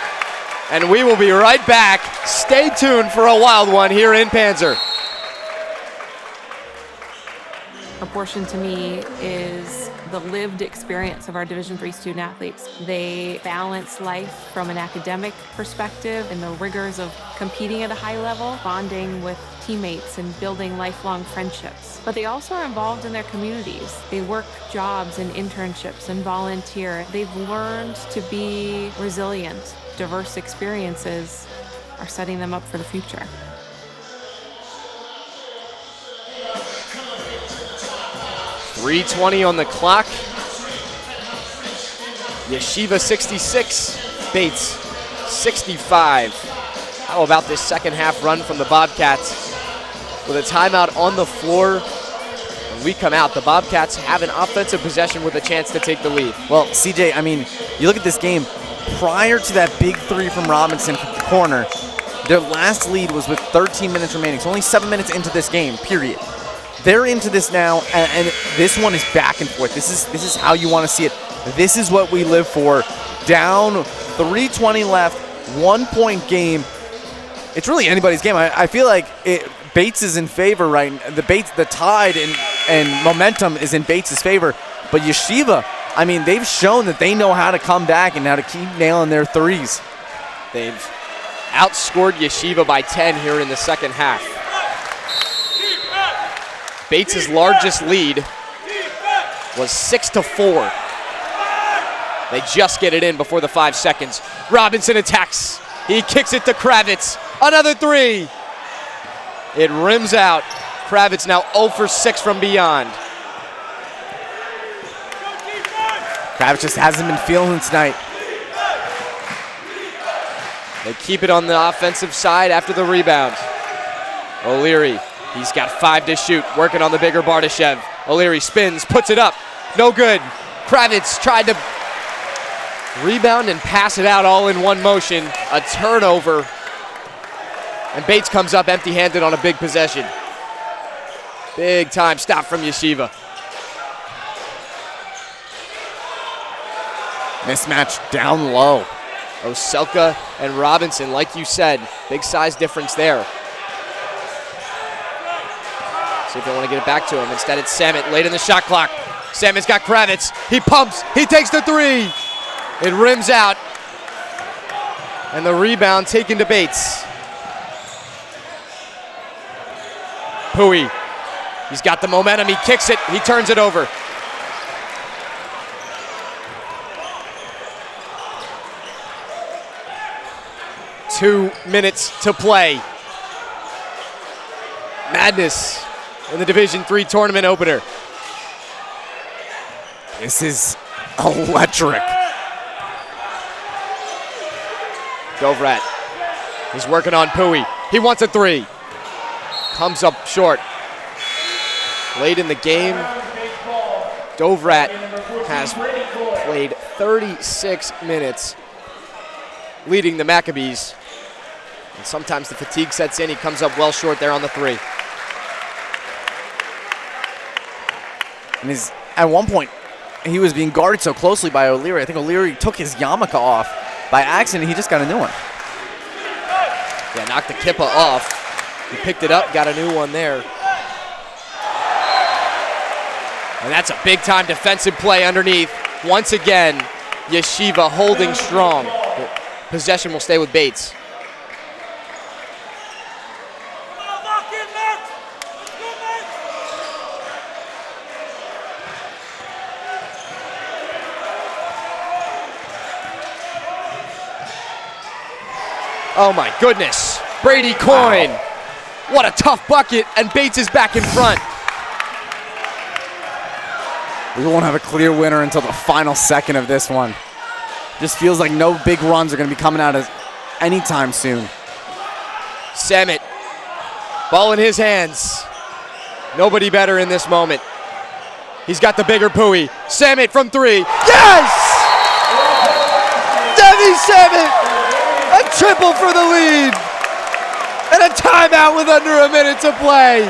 and we will be right back. Stay tuned for a wild one here in Panzer. A portion to me is the lived experience of our Division III student athletes. They balance life from an academic perspective and the rigors of competing at a high level, bonding with teammates and building lifelong friendships. But they also are involved in their communities. They work jobs and internships and volunteer. They've learned to be resilient. Diverse experiences are setting them up for the future. .320 on the clock. Yeshiva 66, Bates 65. How about this second half run from the Bobcats? With a timeout on the floor, when we come out, the Bobcats have an offensive possession with a chance to take the lead. Well, CJ, I mean, you look at this game, prior to that big three from Robinson from the corner, their last lead was with 13 minutes remaining. So only 7 minutes into this game, period. They're into this now, and this one is back and forth. This is how you want to see it. This is what we live for. Down 3:20 left, 1 point game. It's really anybody's game. I feel like Bates is in favor right now. The tide and momentum is in Bates' favor. But Yeshiva, I mean, they've shown that they know how to come back and how to keep nailing their threes. They've outscored Yeshiva by 10 here in the second half. Bates' largest lead was 6-4. They just get it in before the 5 seconds. Robinson attacks. He kicks it to Kravitz. Another three. It rims out. Kravitz now 0 for 6 from beyond. Kravitz just hasn't been feeling tonight. They keep it on the offensive side after the rebound. O'Leary. He's got 5 to shoot, working on the bigger Bardashev. O'Leary spins, puts it up. No good. Kravitz tried to rebound and pass it out all in one motion. A turnover. And Bates comes up empty-handed on a big possession. Big time stop from Yeshiva. Mismatch down low. Oselka and Robinson, like you said, big size difference there. See if they want to get it back to him. Instead, it's Samet late in the shot clock. Samet's got Kravitz. He pumps. He takes the three. It rims out. And the rebound taken to Bates. Pui. He's got the momentum. He kicks it. He turns it over. Two minutes to play. Madness in the Division III tournament opener. This is electric. Dovrat. He's working on Pui. He wants a three. Comes up short. Late in the game, Dovrat has played 36 minutes leading the Maccabees. And sometimes the fatigue sets in. He comes up well short there on the three. And at one point, he was being guarded so closely by O'Leary. I think O'Leary took his yarmulke off by accident. He just got a new one. Yeah, knocked the kippa off. He picked it up, got a new one there. And that's a big-time defensive play underneath. Once again, Yeshiva holding strong. Possession will stay with Bates. Oh my goodness. Brady Coyne. Wow. What a tough bucket, and Bates is back in front. We won't have a clear winner until the final second of this one. Just feels like no big runs are going to be coming out of anytime soon. Samet, ball in his hands. Nobody better in this moment. He's got the bigger Pui. Samet from three. Yes! Devi Samet! A triple for the lead! And a timeout with under a minute to play.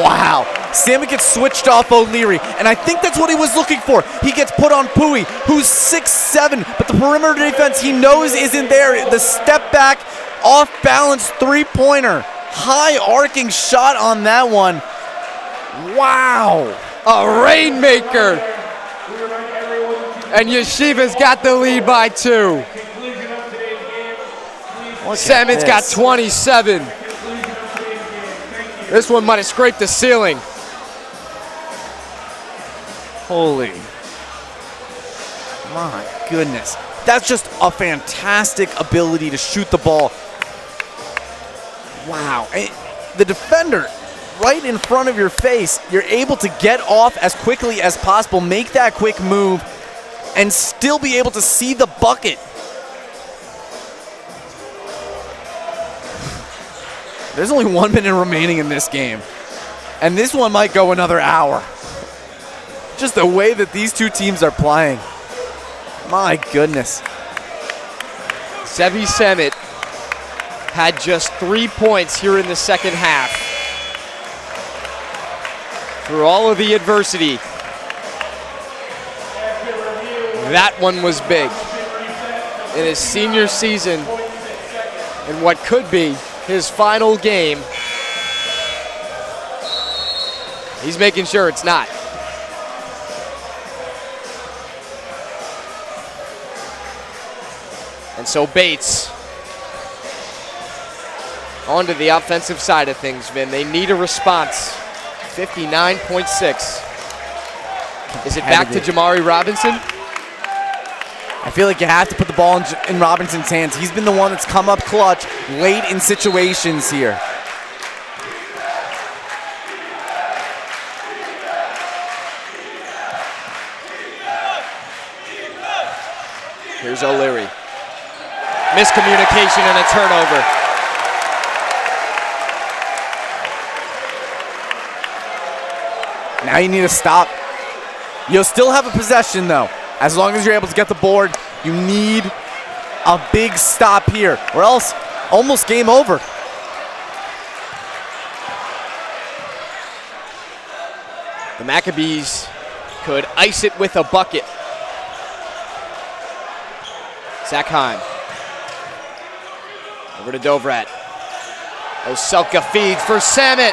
Wow. Samet gets switched off O'Leary, and I think that's what he was looking for. He gets put on Pui, who's 6'7", but the perimeter defense he knows isn't there. The step back, off-balance three-pointer. High arcing shot on that one. Wow. A rainmaker. And Yeshiva's got the lead by 2. Samet's got 27. This one might have scraped the ceiling. Holy. My goodness. That's just a fantastic ability to shoot the ball. Wow. The defender right in front of your face, you're able to get off as quickly as possible, make that quick move, and still be able to see the bucket. There's only 1 minute remaining in this game, and this one might go another hour. Just the way that these two teams are playing. My goodness. Sevi Samet had just 3 points here in the second half. Through all of the adversity, that one was big. In his senior season, in what could be his final game, he's making sure it's not. And so Bates onto the offensive side of things, Vin. They need a response. 59.6. Is it back to Jamari Robinson? I feel like you have to put the ball in Robinson's hands. He's been the one that's come up clutch late in situations here. Here's O'Leary. Miscommunication and a turnover. Now you need to stop. You'll still have a possession though. As long as you're able to get the board, you need a big stop here, or else almost game over. The Maccabees could ice it with a bucket. Zach Heim. Over to Dovrat. Oselka feeds for Samet.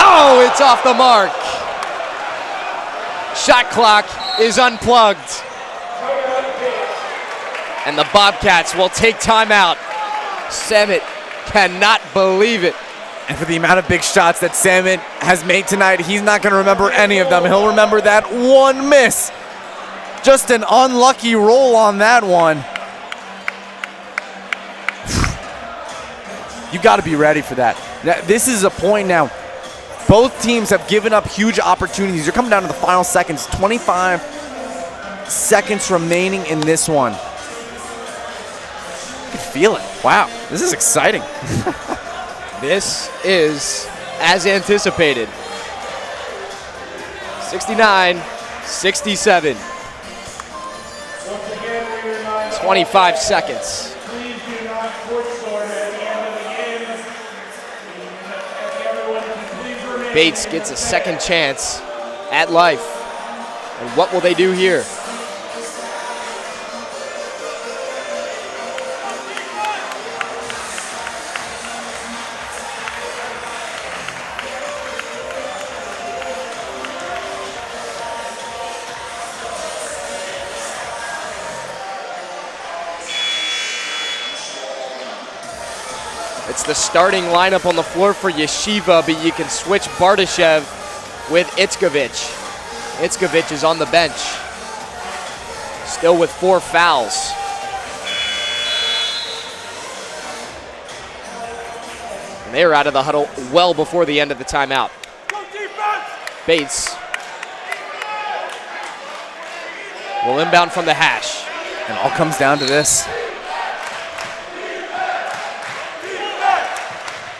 Oh, it's off the mark. Shot clock is unplugged. And the Bobcats will take timeout. Samet cannot believe it. And for the amount of big shots that Samet has made tonight, he's not going to remember any of them. He'll remember that one miss. Just an unlucky roll on that one. You got to be ready for that. This is a point now. Both teams have given up huge opportunities. You're coming down to the final seconds. 25 seconds remaining in this one. You can feel it. Wow, this is exciting. This is as anticipated. 69-67. 25 seconds. Bates gets a second chance at life. And what will they do here? It's the starting lineup on the floor for Yeshiva, but you can switch Bardashev with Itzkovich. Itzkovich is on the bench, still with 4 fouls. And they are out of the huddle well before the end of the timeout. Bates will inbound from the hash. It all comes down to this.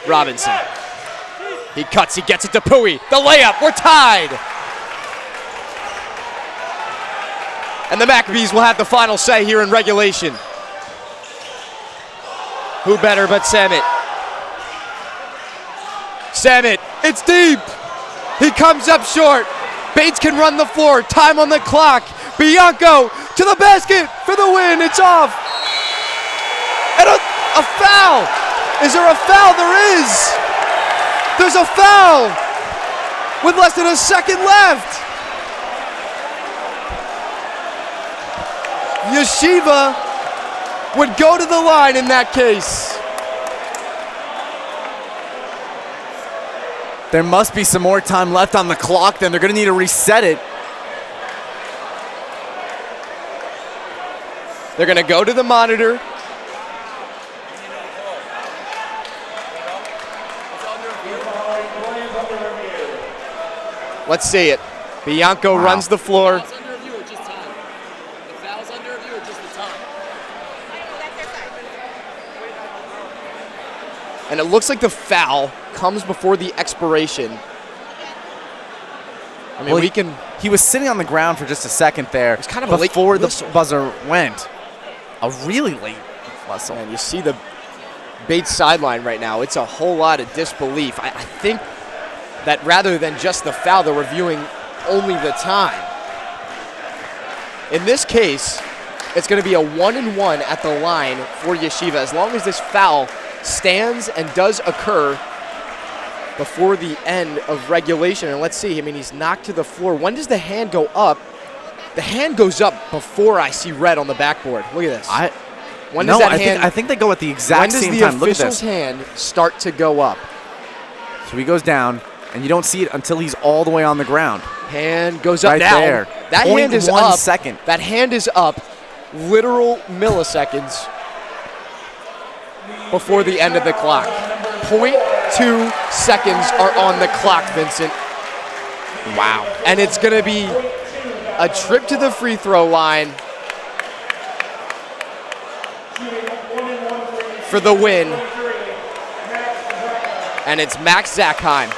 Robinson. He cuts, he gets it to Pui. The layup, we're tied. And the Maccabees will have the final say here in regulation. Who better but Samit? Samit, it's deep. He comes up short. Bates can run the floor, time on the clock. Bianco to the basket for the win, it's off. And a foul. Is there a foul? There is. There's a foul with less than a second left. Yeshiva would go to the line in that case. There must be some more time left on the clock, then they're going to need to reset it. They're going to go to the monitor. Let's see it. Bianco runs the floor. And it looks like the foul comes before the expiration. I mean, well, he was sitting on the ground for just a second there. It's kind of a late before the whistle. buzzer went. A really late whistle. And you see the Bates sideline right now. It's a whole lot of disbelief. I think that rather than just the foul, they're reviewing only the time. In this case, it's going to be a 1-and-1 at the line for Yeshiva as long as this foul stands and does occur before the end of regulation. And let's see, I mean, he's knocked to the floor. When does the hand go up? The hand goes up before I see red on the backboard. Look at this. I think they go at the exact same time. When does the official's hand start to go up? So he goes down, and you don't see it until he's all the way on the ground. Hand goes up right now. There. That hand is up. 1 second. That hand is up literal milliseconds before the end of the clock. 0.2 seconds are on the clock, Vincent. Wow. And it's going to be a trip to the free throw line for the win. And it's Max Zackheim.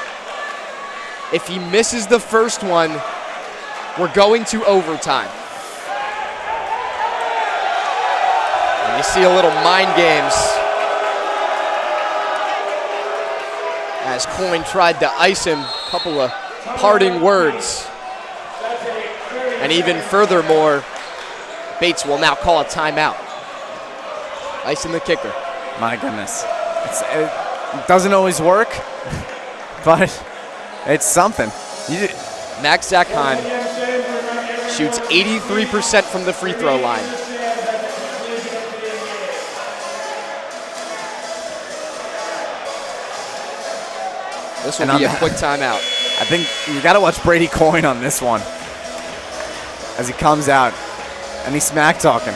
If he misses the first one, we're going to overtime. And you see a little mind games as Coyne tried to ice him. A couple of parting words. And even furthermore, Bates will now call a timeout. Icing the kicker. My goodness. It doesn't always work, but it's something. Max Zackheim shoots 83% from the free throw line. This will be a quick timeout. I think you got to watch Brady Coyne on this one as he comes out and he's smack talking.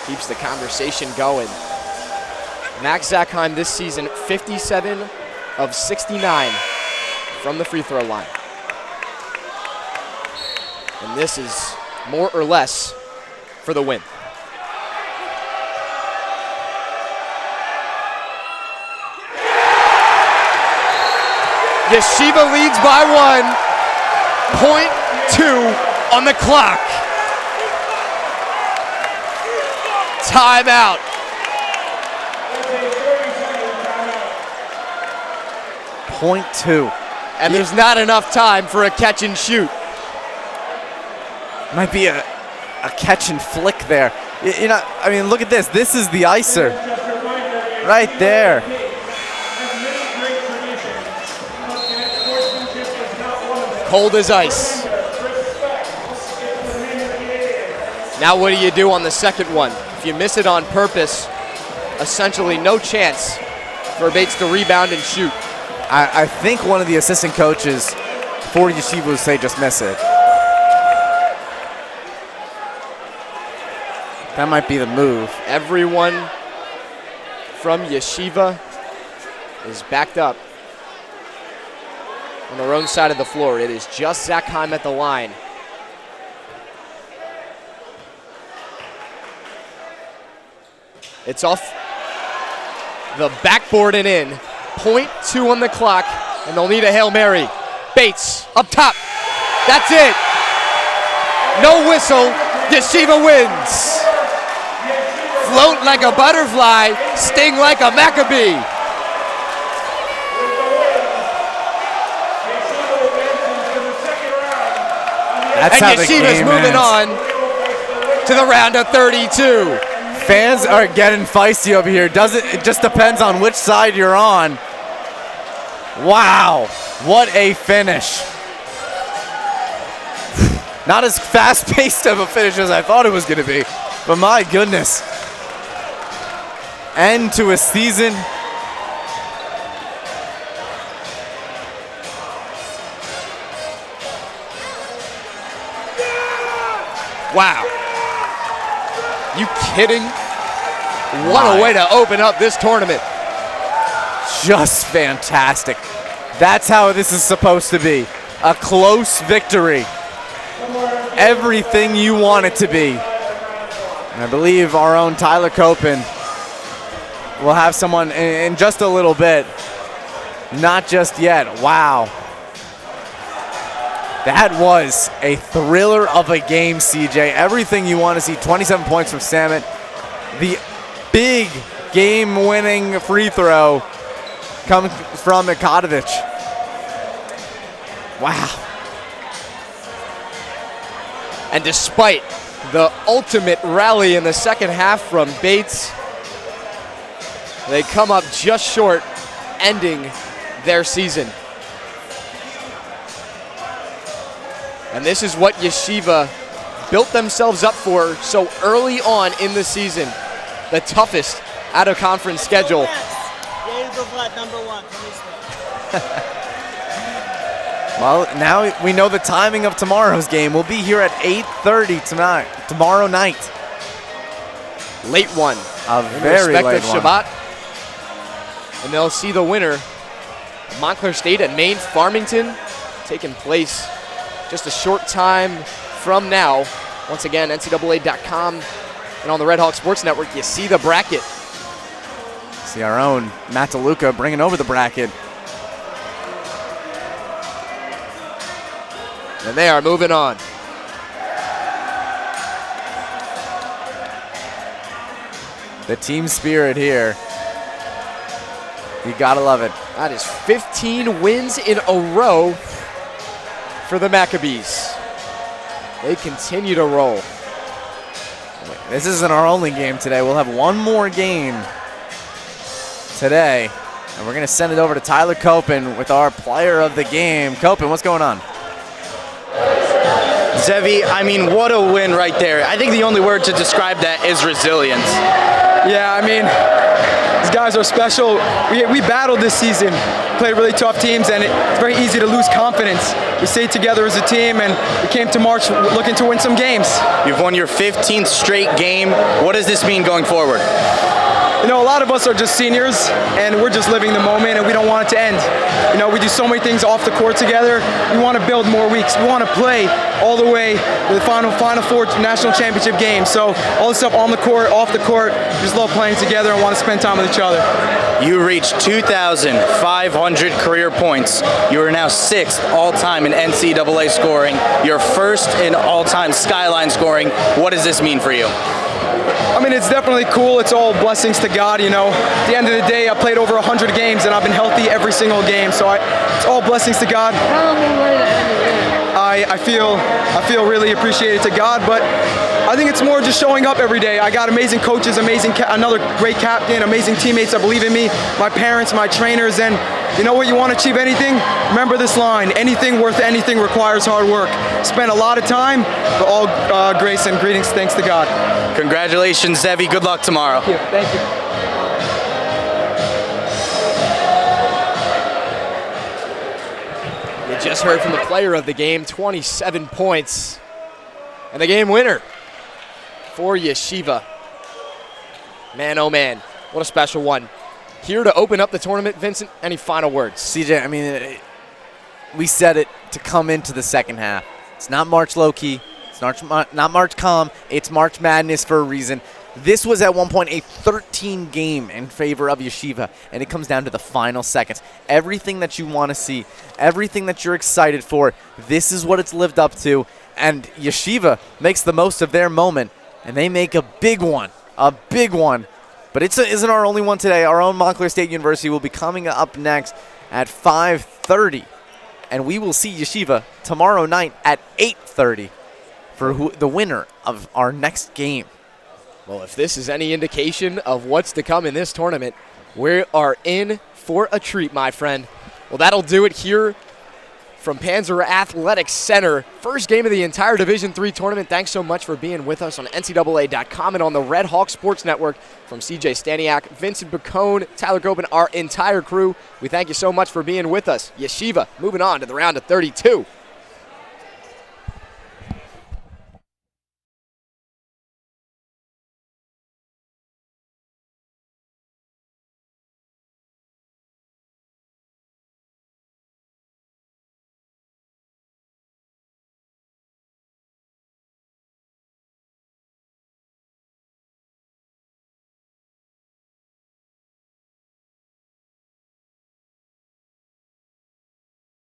Keeps the conversation going. Max Zackheim this season, 57 of 69 from the free throw line. And this is more or less for the win. Yeshiva leads by 1. .2 on the clock. Timeout. .2. And there's not enough time for a catch and shoot. Might be a catch and flick there. You know, I mean, look at this. This is the icer. Right there. Cold as ice. Now what do you do on the second one? If you miss it on purpose, essentially no chance for Bates to rebound and shoot. I think one of the assistant coaches for Yeshiva would say just miss it. That might be the move. Everyone from Yeshiva is backed up on their own side of the floor. It is just Zach Heim at the line. It's off the backboard and in. .2 on the clock, and they'll need a Hail Mary. Bates up top. That's it. No whistle. Yeshiva wins. Float like a butterfly, sting like a Maccabee. That's and Yeshiva's moving on to the round of 32. Fans are getting feisty over here. It just depends on which side you're on. Wow, what a finish. Not as fast-paced of a finish as I thought it was going to be, but my goodness. End to a season. Wow. You kidding? What a way to open up this tournament. Just fantastic. That's how this is supposed to be. A close victory. Everything you want it to be. And I believe our own Tyler Copen will have someone in just a little bit. Not just yet. Wow. That was a thriller of a game, CJ. Everything you want to see. 27 points from Samet. The big game-winning free throw comes from Mikadovic. Wow. And despite the ultimate rally in the second half from Bates, they come up just short, ending their season. And this is what Yeshiva built themselves up for so early on in the season. The toughest out-of-conference schedule. Well, now we know the timing of tomorrow's game. We'll be here at 8:30 tomorrow night. Late one. A very late one. Shabbat. And they'll see the winner, Montclair State and Maine Farmington, taking place just a short time from now. Once again, NCAA.com and on the Red Hawk Sports Network, you see the bracket. See our own Matt DeLuca bringing over the bracket. And they are moving on. The team spirit here. You gotta love it. That is 15 wins in a row for the Maccabees. They continue to roll. This isn't our only game today. We'll have one more game today. And we're gonna send it over to Tyler Copen with our player of the game. Copen, what's going on? Zevi, I mean, what a win right there. I think the only word to describe that is resilience. Yeah, I mean, these guys are special. We battled this season, played really tough teams, and it's very easy to lose confidence. We stayed together as a team, and we came to March looking to win some games. You've won your 15th straight game. What does this mean going forward? a lot of us are just seniors, and we're just living the moment, and we don't want it to end. We do so many things off the court together. We want to build more weeks. We want to play all the way to the Final Four national championship games. So all this stuff on the court, off the court, just love playing together and want to spend time with each other. You reached 2,500 career points. You are now 6th all-time in NCAA scoring. You're 1st in all-time Skyline scoring. What does this mean for you? I mean, it's definitely cool. It's all blessings to God, At the end of the day, I played over 100 games, and I've been healthy every single game. So it's all blessings to God. I feel really appreciated to God, but I think it's more just showing up every day. I got amazing coaches, another great captain, amazing teammates that believe in me, my parents, my trainers, and you know what? You want to achieve anything? Remember this line: anything worth anything requires hard work. Spent a lot of time, but all grace and greetings, thanks to God. Congratulations, Zevi. Good luck tomorrow. Thank you. Thank you. We just heard from the player of the game, 27 points. And the game winner for YESHIVA. Man, oh man, what a special one. Here to open up the tournament, Vincent, any final words? CJ, I mean, we said it to come into the second half. It's not March low-key. It's not March calm. It's March Madness for a reason. This was at one point a 13 game in favor of YESHIVA, and it comes down to the final seconds. Everything that you want to see, everything that you're excited for, this is what it's lived up to, and YESHIVA makes the most of their moment, and they make a big one. But it isn't our only one today. Our own Montclair State University will be coming up next at 5:30, and we will see YESHIVA tomorrow night at 8:30 for the winner of our next game. Well, if this is any indication of what's to come in this tournament, we are in for a treat, my friend. Well, that'll do it here from Panzer Athletics Center. First game of the entire Division III tournament. Thanks so much for being with us on NCAA.com and on the Red Hawk Sports Network. From CJ Staniak, Vincent Bacone, Tyler Gobin, our entire crew, we thank you so much for being with us. YESHIVA moving on to the round of 32.